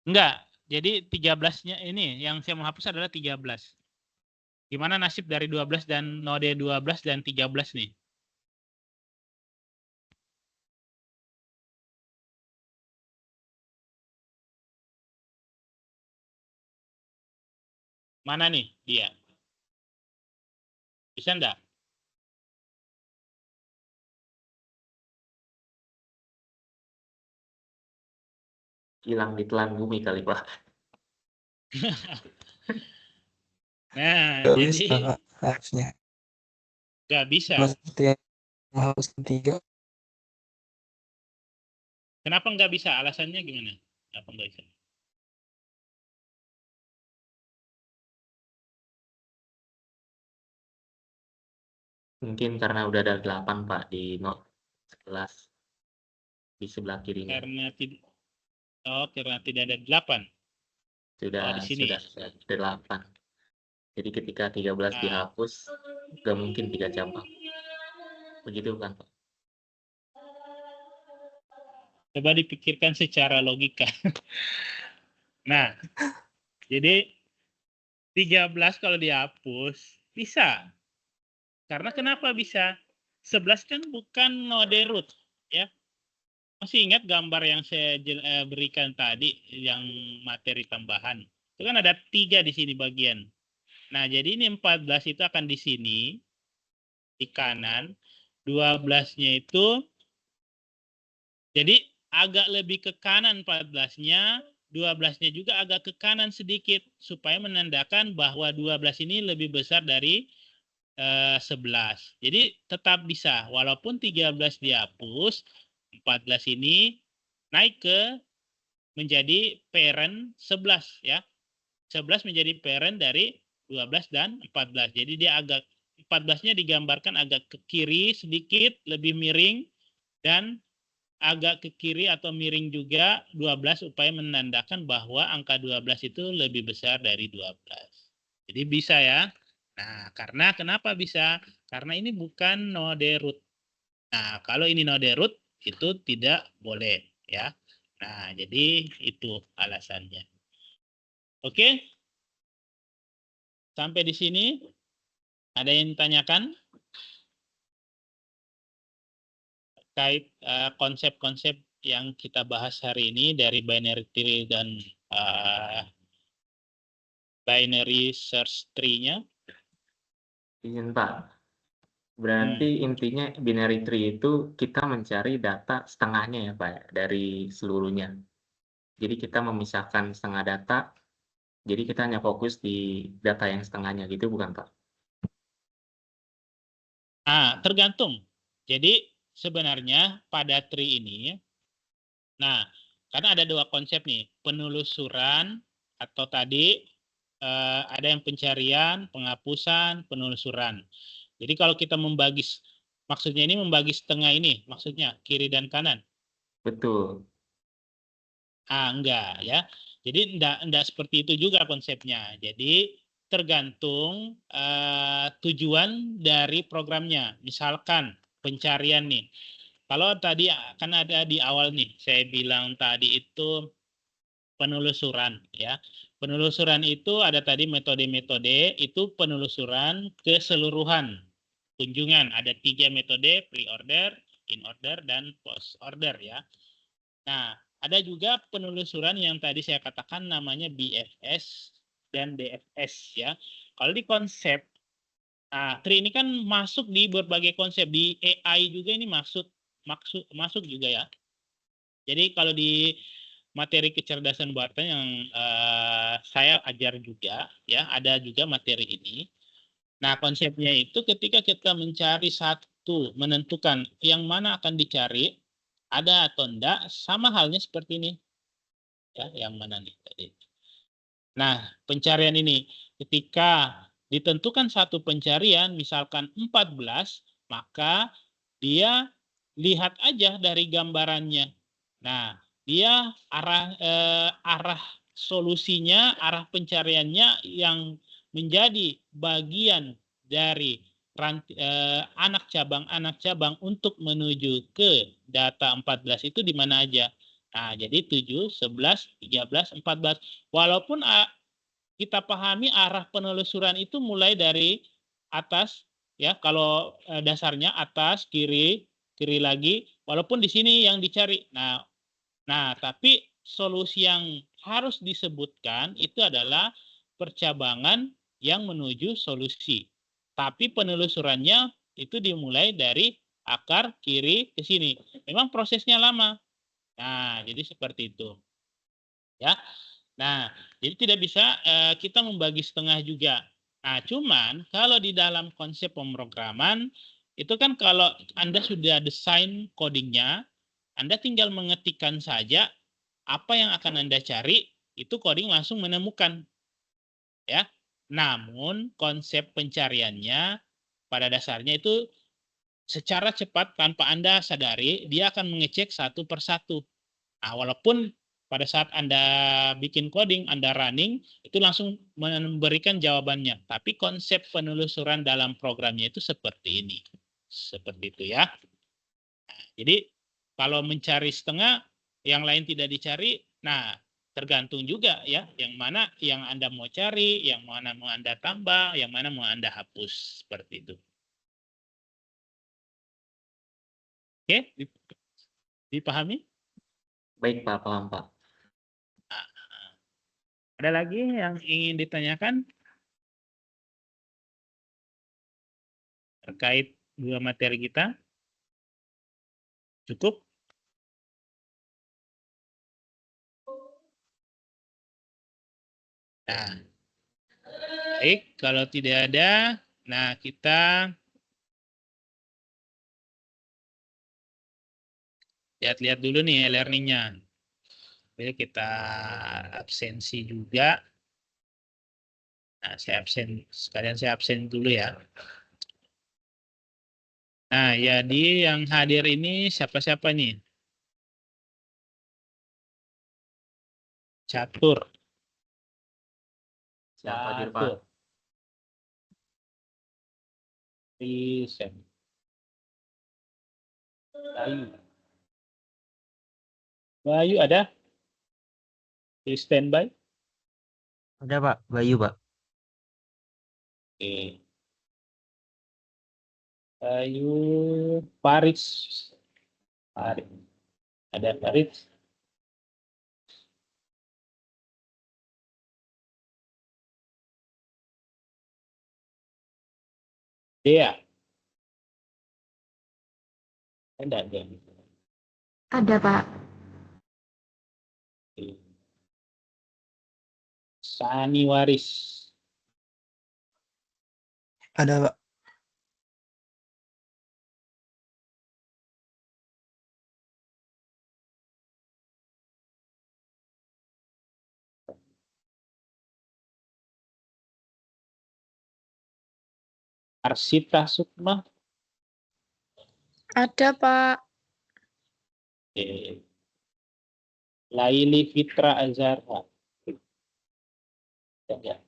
S1: Enggak. Jadi 13-nya ini yang saya mau hapus adalah 13. Gimana nasib dari 12 dan node 12 dan 13 nih? Mana nih dia? Bisa enggak?
S2: Hilang di telan bumi kali Pak.
S1: Nah,
S3: Nggak
S1: jadi
S3: bisa, Pak, harusnya.
S1: nggak bisa.
S3: Seperti yang harus 3.
S1: Kenapa nggak bisa? Alasannya gimana? Apa nggak bisa?
S2: Mungkin karena udah ada 8 Pak di note 11 di sebelah kirinya.
S1: Karena tidak ada 8.
S2: Sudah
S1: di sini.
S2: sudah 8. Jadi ketika 13
S1: Nah.
S2: dihapus, nggak mungkin 3 cabang. Begitu kan Pak?
S1: Coba dipikirkan secara logika. Nah, jadi 13 kalau dihapus bisa. Karena kenapa bisa? 11 kan bukan node root, ya. Masih ingat gambar yang saya berikan tadi yang materi tambahan? Itu kan ada 3 di sini bagian. Nah, jadi ini 14 itu akan di sini di kanan, 12-nya itu jadi agak lebih ke kanan 14-nya, 12-nya juga agak ke kanan sedikit supaya menandakan bahwa 12 ini lebih besar dari 11. Jadi tetap bisa walaupun 13 dihapus, 14 ini naik ke menjadi parent 11 ya. 11 menjadi parent dari 12 dan 14. Jadi dia agak 14-nya digambarkan agak ke kiri sedikit, lebih miring, dan agak ke kiri atau miring juga 12 supaya menandakan bahwa angka 12 itu lebih besar dari 12. Jadi bisa ya. Nah, karena kenapa bisa? Karena ini bukan node root. Nah, kalau ini node root itu tidak boleh ya. Nah, jadi itu alasannya. Oke? Sampai di sini ada yang ditanyakan terkait konsep-konsep yang kita bahas hari ini dari binary tree dan binary search tree-nya.
S2: Izin Pak. Berarti intinya binary tree itu kita mencari data setengahnya ya Pak, dari seluruhnya. Jadi kita memisahkan setengah data, jadi kita hanya fokus di data yang setengahnya gitu bukan Pak?
S1: Tergantung. Jadi sebenarnya pada tree ini, nah karena ada 2 konsep nih, penelusuran atau tadi ada yang pencarian, penghapusan, penelusuran. Jadi kalau kita membagi, maksudnya ini membagi setengah ini, maksudnya kiri dan kanan.
S2: Betul.
S1: Enggak ya. Jadi enggak seperti itu juga konsepnya. Jadi tergantung tujuan dari programnya. Misalkan pencarian nih. Kalau tadi kan ada di awal nih, saya bilang tadi itu penelusuran ya. Penelusuran itu ada tadi metode-metode, itu penelusuran keseluruhan kunjungan. Ada 3 metode, pre-order, in-order, dan post-order ya. Nah, ada juga penelusuran yang tadi saya katakan namanya BFS dan DFS ya. Kalau di konsep, tree ini kan masuk di berbagai konsep, di AI juga ini masuk juga ya. Jadi kalau di materi kecerdasan buatan yang saya ajar juga ya, ada juga materi ini. Nah, konsepnya itu ketika kita mencari satu, menentukan yang mana akan dicari, ada atau enggak, sama halnya seperti ini. Ya, yang mana nih tadi. Nah, pencarian ini ketika ditentukan satu pencarian, misalkan 14, maka dia lihat aja dari gambarannya. Nah, dia arah solusinya, arah pencariannya yang menjadi bagian dari anak cabang untuk menuju ke data 14 itu di mana aja. Nah, jadi 7, 11, 13, 14. Walaupun kita pahami arah penelusuran itu mulai dari atas, ya, kalau dasarnya atas, kiri, kiri lagi, walaupun di sini yang dicari. Nah, tapi solusi yang harus disebutkan itu adalah percabangan yang menuju solusi. Tapi penelusurannya itu dimulai dari akar kiri ke sini. Memang prosesnya lama. Nah, jadi seperti itu. Ya. Nah, jadi tidak bisa kita membagi setengah juga. Nah, cuman kalau di dalam konsep pemrograman itu kan kalau Anda sudah desain codingnya, Anda tinggal mengetikkan saja apa yang akan Anda cari, itu coding langsung menemukan. Ya. Namun konsep pencariannya pada dasarnya itu secara cepat tanpa Anda sadari, dia akan mengecek satu persatu. Nah, walaupun pada saat Anda bikin coding, Anda running, itu langsung memberikan jawabannya. Tapi konsep penelusuran dalam programnya itu seperti ini. Seperti itu ya. Nah, jadi kalau mencari setengah, yang lain tidak dicari, nah tergantung juga ya, yang mana yang Anda mau cari, yang mana mau Anda tambah, yang mana mau Anda hapus. Seperti itu. Oke, dipahami?
S2: Baik Pak, paham Pak.
S1: Ada lagi yang ingin ditanyakan terkait dua materi kita? Cukup? Nah, baik, kalau tidak ada, nah kita lihat-lihat dulu nih e-learningnya. Kita absensi juga. Nah, sekalian saya absen dulu ya. Nah, jadi yang hadir ini siapa-siapa nih? Catur.
S2: Siap hadir Pak.
S1: Catur. Risen. Bayu. Bayu ada? Di standby?
S4: Ada Pak, Bayu Pak.
S1: Oke. Bayu Paris. Paris. Ada Paris. Dea. Ada.
S6: Ada, Pak.
S1: Sani Waris.
S3: Ada, Pak.
S1: Arsita Sukma.
S6: Ada, Pak.
S1: Laili Fitra Azhara. Ada.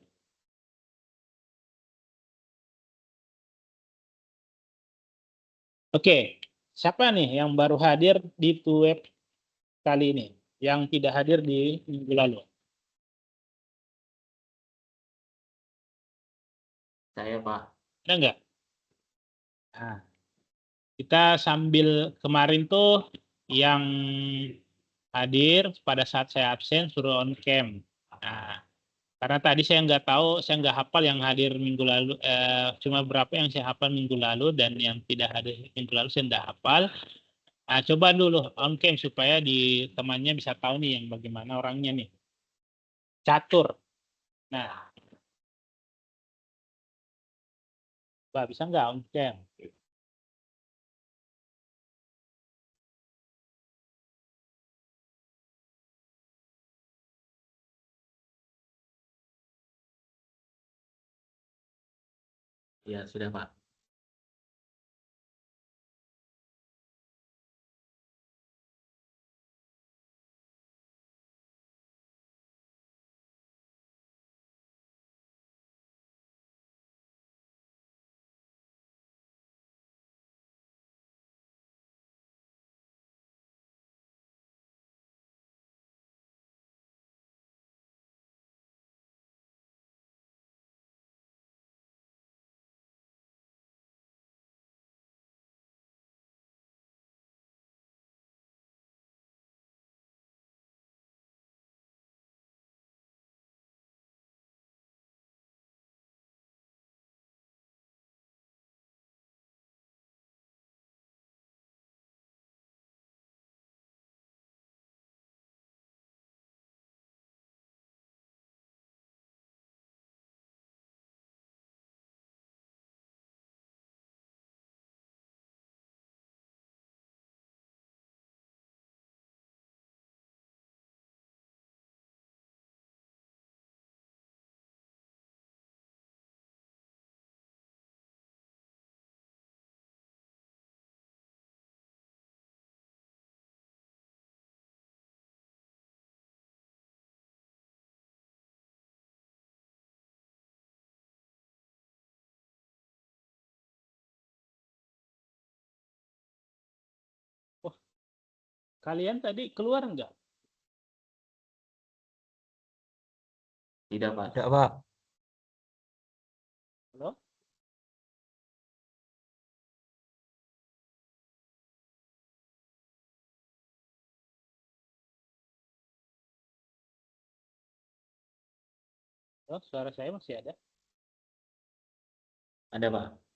S1: Oke, siapa nih yang baru hadir di web kali ini? Yang tidak hadir di minggu lalu?
S2: Saya Pak.
S1: Ada nggak? Nah, kita sambil kemarin tuh yang hadir pada saat saya absen suruh on cam. Nah, karena tadi saya nggak tahu, saya nggak hafal yang hadir minggu lalu, cuma berapa yang saya hafal minggu lalu dan yang tidak hadir minggu lalu saya nggak hafal. Nah, coba dulu on cam supaya di temannya bisa tahu nih yang bagaimana orangnya nih. Catur. Nah, Mbak bisa nggak on cam?
S2: Ya, sudah Pak.
S1: Kalian tadi keluar nggak?
S2: Tidak, Pak.
S4: Tidak, Pak.
S1: Halo? Oh, suara saya masih ada.
S2: Ada, Pak.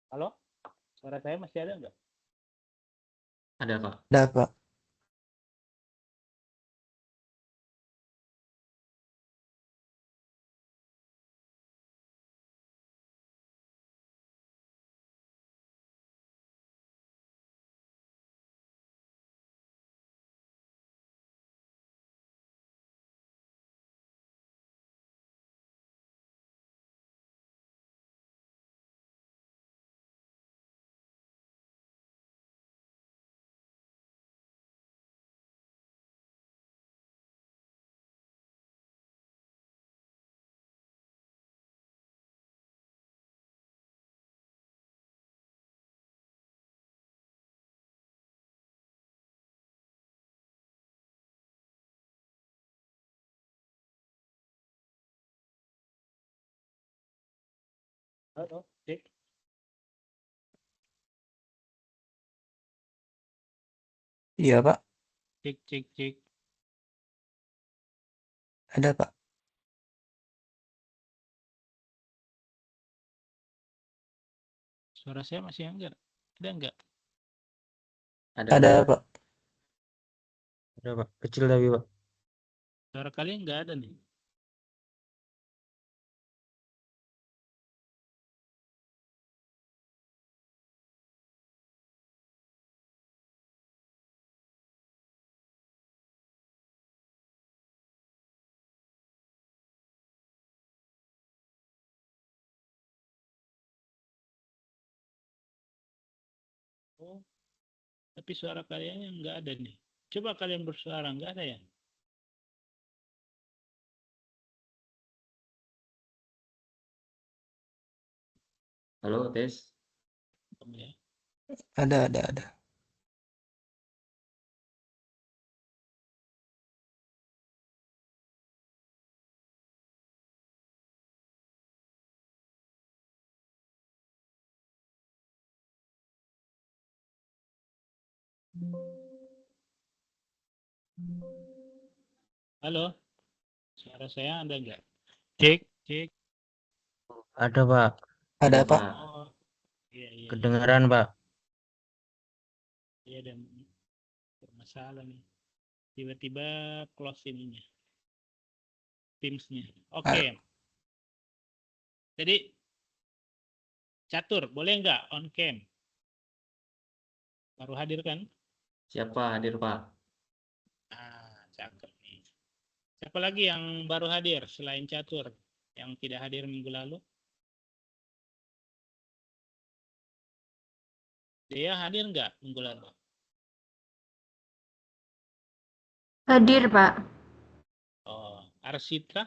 S1: Halo? Suara saya masih ada nggak?
S2: Ada, Pak.
S3: Ada, Pak.
S1: Halo? Cek.
S3: Iya, Pak.
S1: Cek, cek, cek.
S3: Ada, Pak.
S1: Suara saya masih enggak? Ada nggak?
S2: Ada,
S3: Ada,
S2: Pak.
S3: Pak.
S4: Ada, Pak. Kecil tapi, Pak.
S1: Suara kalian nggak ada nih. Oh, tapi suara kalian yang nggak ada nih. Coba kalian bersuara, nggak ada ya?
S2: Halo, tes.
S1: Ya.
S3: Ada.
S1: Halo? Suara saya ada nggak? Cek, cek.
S4: Ada, Pak.
S3: Ada, Pak.
S2: Pak.
S1: Oh, iya, iya, iya.
S4: Kedengaran, Pak.
S1: Iya, dan bermasalah nih. Tiba-tiba close ininya. Teams-nya. Oke. Jadi, Catur, boleh nggak on cam? Baru hadir kan?
S2: Siapa hadir, Pak?
S1: Cakep nih. Siapa lagi yang baru hadir selain Catur? Yang tidak hadir minggu lalu? Dia hadir nggak minggu lalu?
S6: Hadir, Pak.
S1: Oh, Arsita?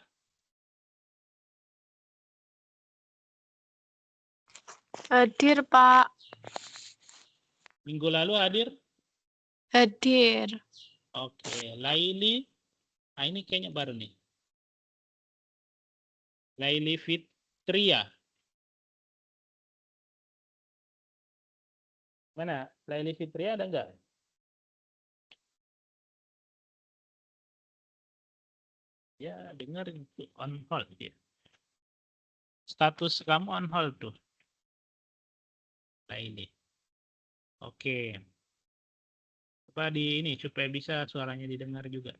S7: Hadir, Pak.
S1: Minggu lalu hadir?
S7: Hadir.
S1: Oke, Laili. Ah, ini kayaknya baru nih. Laili Fitria. Mana? Laili Fitria ada nggak? Ya, dengar itu on hold ya. Status kamu on hold tuh. Laili. Oke. Coba di ini supaya bisa suaranya didengar juga.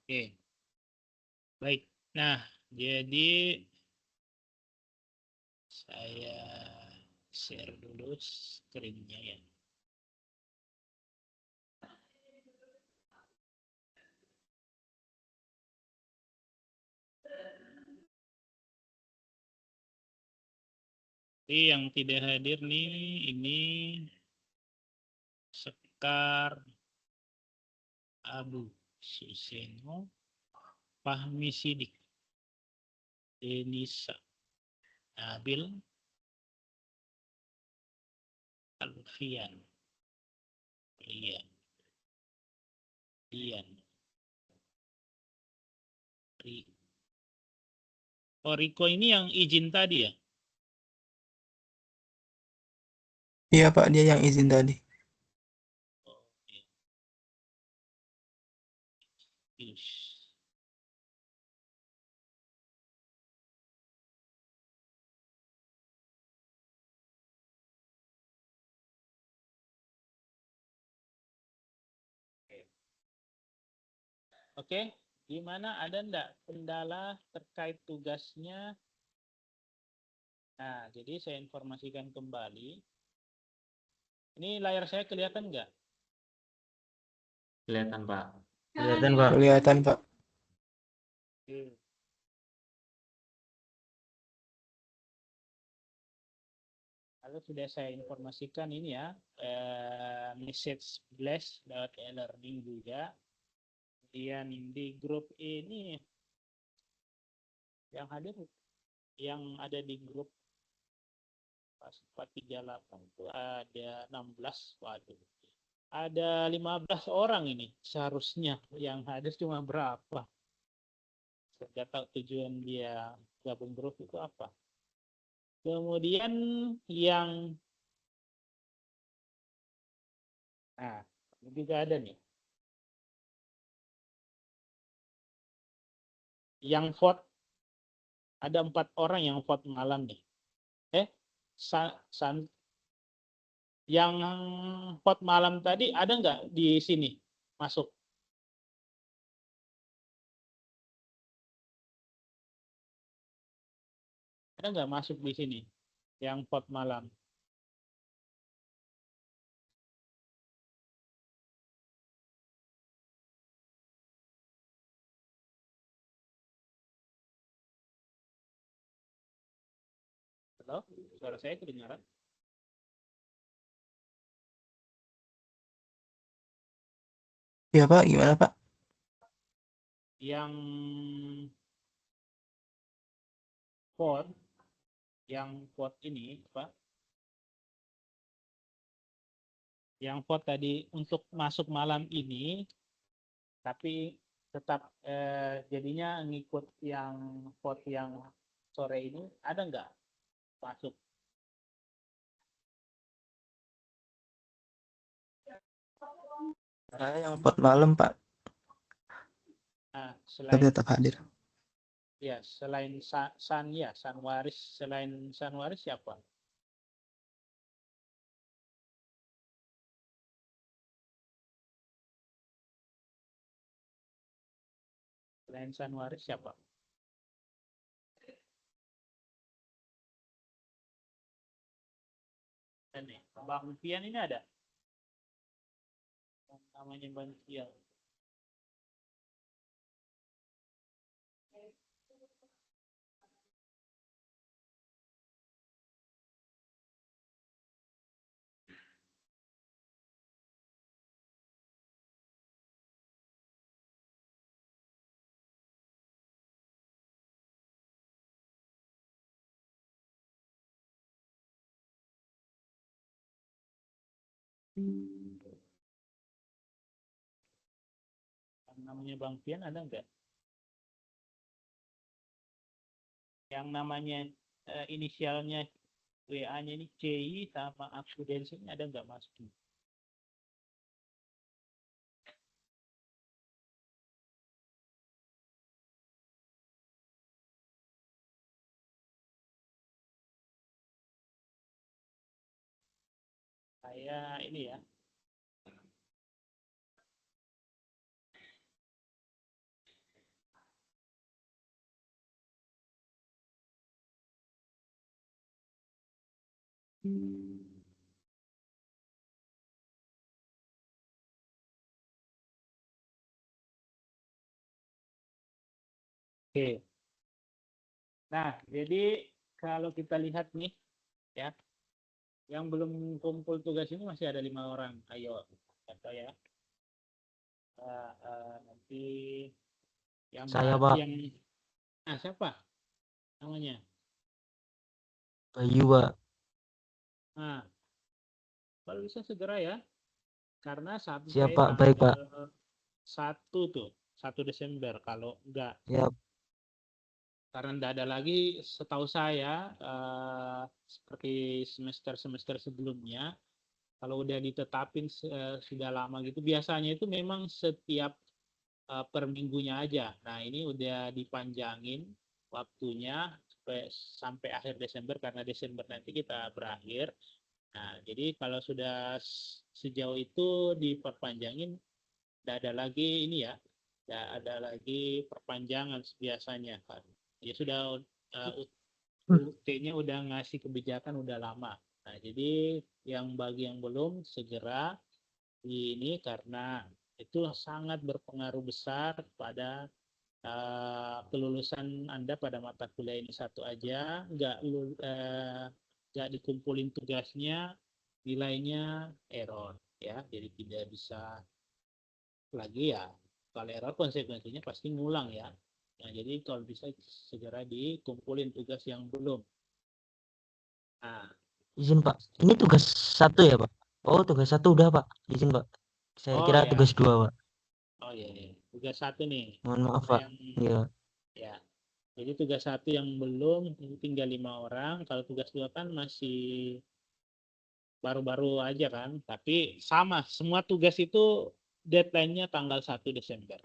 S1: Oke, baik. Nah, jadi saya share dulu screen-nya ya. Jadi yang tidak hadir nih, ini Sekar, Abu Suseno, Fahmi Sidik, Denisa, Nabil, Alfian, Rian, Dian, Ri. Oh, Riko ini yang izin tadi ya?
S3: Iya Pak, dia yang izin tadi.
S1: Oke. Yes. Oke, gimana, ada enggak kendala terkait tugasnya? Nah, jadi saya informasikan kembali. Ini layar saya kelihatan enggak?
S2: Kelihatan, Pak.
S4: Kelihatan, Pak.
S3: Kelihatan Pak.
S1: Oke. Lalu sudah saya informasikan ini ya, message blast lewat e-learning juga. Kemudian di grup ini yang hadir, yang ada di grup pas 438 itu ada 16, waduh. Ada 15 orang ini seharusnya, yang hadir cuma berapa? Saya nggak tahu tujuan dia gabung grup itu apa. Kemudian yang nah, ini juga ada nih. Yang vote ada 4 orang yang vote malam nih. Yang vote malam tadi ada nggak di sini masuk? Ada nggak masuk di sini yang vote malam? Halo, suara saya kedengaran?
S3: Iya Pak, gimana Pak?
S1: Yang vote, ini Pak, yang vote tadi untuk masuk malam ini, tapi tetap jadinya ngikut yang vote yang sore ini, ada nggak masuk?
S3: Saya yang vote malam Pak,
S1: Nah,
S3: tapi
S1: selain
S3: tetap hadir.
S1: ya, selain Sanwaris, selain Sanwaris siapa? Selain Sanwaris siapa? Dan nih, Bang Fian ini ada? Yang namanya Bang Fian. Yang namanya Bang Fian ada nggak? Yang namanya inisialnya WA-nya ini CI sama Aksudensi ini ada nggak masuk? Saya ini ya, Oke. Nah, jadi kalau kita lihat nih, ya, yang belum kumpul tugas ini masih ada 5 orang. Ayo, atau ya. Nanti yang
S4: Saya,
S1: berarti
S4: Pak.
S1: yang siapa namanya?
S4: Bayu, Pak.
S1: Nah, kalau bisa segera ya, karena sampai
S4: Siap, Pak. Baik, Pak.
S1: tanggal 1 tuh, 1 Desember. Kalau enggak,
S4: Siap.
S1: karena enggak ada lagi, setahu saya seperti semester-semester sebelumnya, kalau udah ditetapin sudah lama gitu, biasanya itu memang setiap per minggunya aja. Nah, ini udah dipanjangin waktunya sampai akhir Desember, karena Desember nanti kita berakhir. Nah, jadi kalau sudah sejauh itu diperpanjangin, tidak ada lagi ini ya, tidak ada lagi perpanjangan biasanya kan. Ya sudah UT-nya udah ngasih kebijakan udah lama. Nah, jadi yang bagi yang belum segera ini, karena itu sangat berpengaruh besar pada kelulusan Anda pada mata kuliah ini satu aja, nggak dikumpulin tugasnya, nilainya error ya, jadi tidak bisa lagi ya. Kalau error konsekuensinya pasti ngulang ya. Nah, jadi kalau bisa segera dikumpulin tugas yang belum. Nah,
S4: Izin, Pak. Ini tugas 1 ya, Pak? Oh, tugas 1 udah, Pak. Izin, Pak. Saya kira
S1: ya.
S4: tugas 2, Pak.
S1: Oh iya. Tugas 1 nih.
S4: Mohon maaf, Pak. Iya.
S1: Ya. Jadi tugas 1 yang belum tinggal 5 orang. Kalau tugas 2 kan masih baru-baru aja kan. Tapi sama, semua tugas itu deadline-nya tanggal 1 Desember.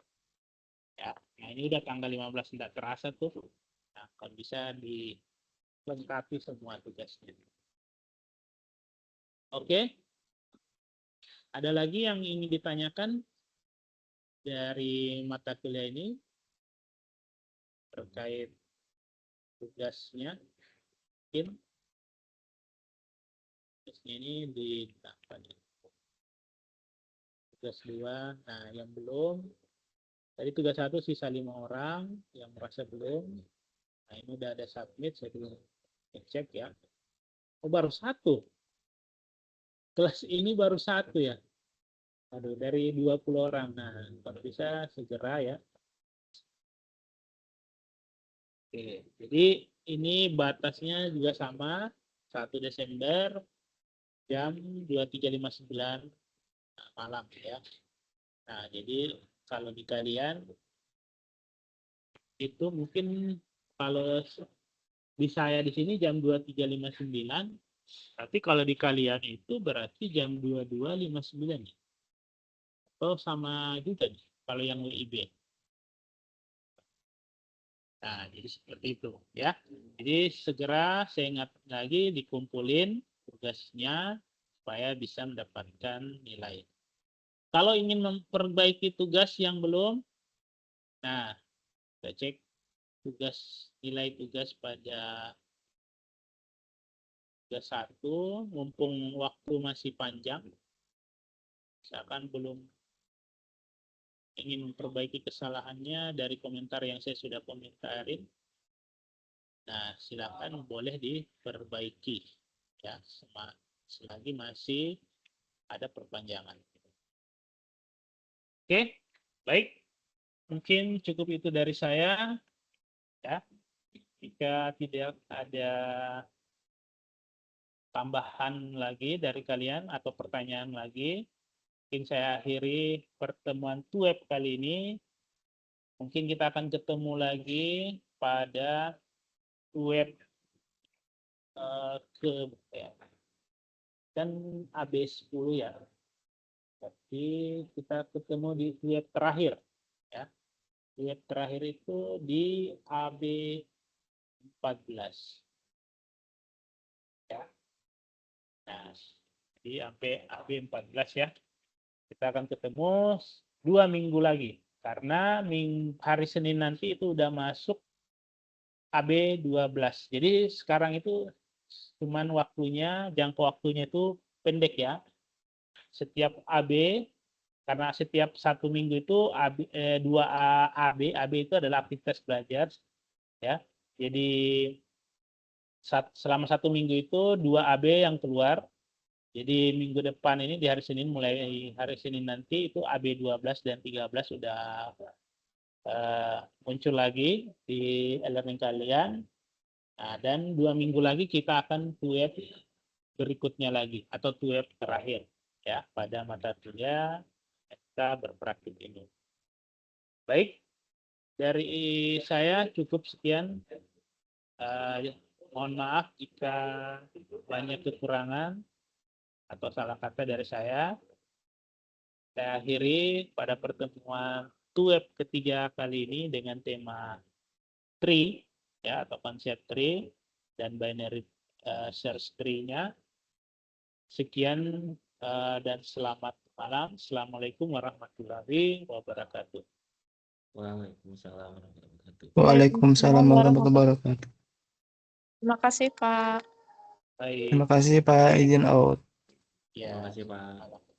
S1: Ya. Nah, ini udah tanggal 15, tidak terasa tuh. Nah, kalau bisa dilengkapi semua tugasnya. Oke. Ada lagi yang ingin ditanyakan dari mata kuliah ini terkait tugasnya? Mungkin tugasnya ini di tugas 2. Nah, yang belum, tadi tugas 1 sisa 5 orang yang merasa belum. Nah, ini udah ada submit, saya belum cek ya. Oh, baru 1. Kelas ini baru 1 ya. Aduh, dari 20 orang. Nah, kalau bisa segera ya. Oke, jadi ini batasnya juga sama, 1 Desember jam 23.59 malam ya. Nah, jadi kalau di kalian itu mungkin kalau di saya di sini jam 23.59, tapi kalau di kalian itu berarti jam 22.59 ya. Atau sama juga nih kalau yang WIB. Nah, jadi seperti itu ya. Jadi segera saya ingat lagi dikumpulin tugasnya supaya bisa mendapatkan nilai. Kalau ingin memperbaiki tugas yang belum, nah kita cek nilai tugas pada tugas 1, mumpung waktu masih panjang. Misalkan belum ingin memperbaiki kesalahannya dari komentar yang saya sudah komentarin, nah silakan boleh diperbaiki ya, selagi masih ada perpanjangan. Oke, baik, mungkin cukup itu dari saya ya. Jika tidak ada tambahan lagi dari kalian atau pertanyaan lagi, mungkin saya akhiri pertemuan web kali ini. Mungkin kita akan ketemu lagi pada web dan AB10 ya. Tapi kita ketemu di web terakhir ya. Web terakhir itu di AB14. Ya. Nah, di AB14 ya. Kita akan ketemu 2 minggu lagi. Karena hari Senin nanti itu udah masuk AB12. Jadi sekarang itu cuman jangka waktunya itu pendek ya. Setiap AB, karena setiap 1 minggu itu dua AB itu adalah aktivitas belajar ya. Jadi selama 1 minggu itu 2 AB yang keluar. Jadi minggu depan ini di hari Senin, mulai hari Senin nanti itu AB 12 dan 13 sudah muncul lagi di e-learning kalian. Nah, dan 2 minggu lagi kita akan web berikutnya lagi atau web terakhir ya pada mata kuliah kita berpraktik ini. Baik, dari saya cukup sekian. Mohon maaf jika banyak kekurangan atau salah kata dari saya. Saya akhiri pada pertemuan web ketiga kali ini dengan tema tree ya atau konsep tree dan binary search tree-nya. Sekian dan selamat malam. Assalamualaikum warahmatullahi wabarakatuh.
S2: Waalaikumsalam warahmatullahi wabarakatuh.
S3: Waalaikumsalam warahmatullahi wabarakatuh.
S7: Terima kasih, Pak.
S1: Baik.
S3: Terima kasih Pak, izin out.
S1: Ya,
S2: Terima kasih, Pak.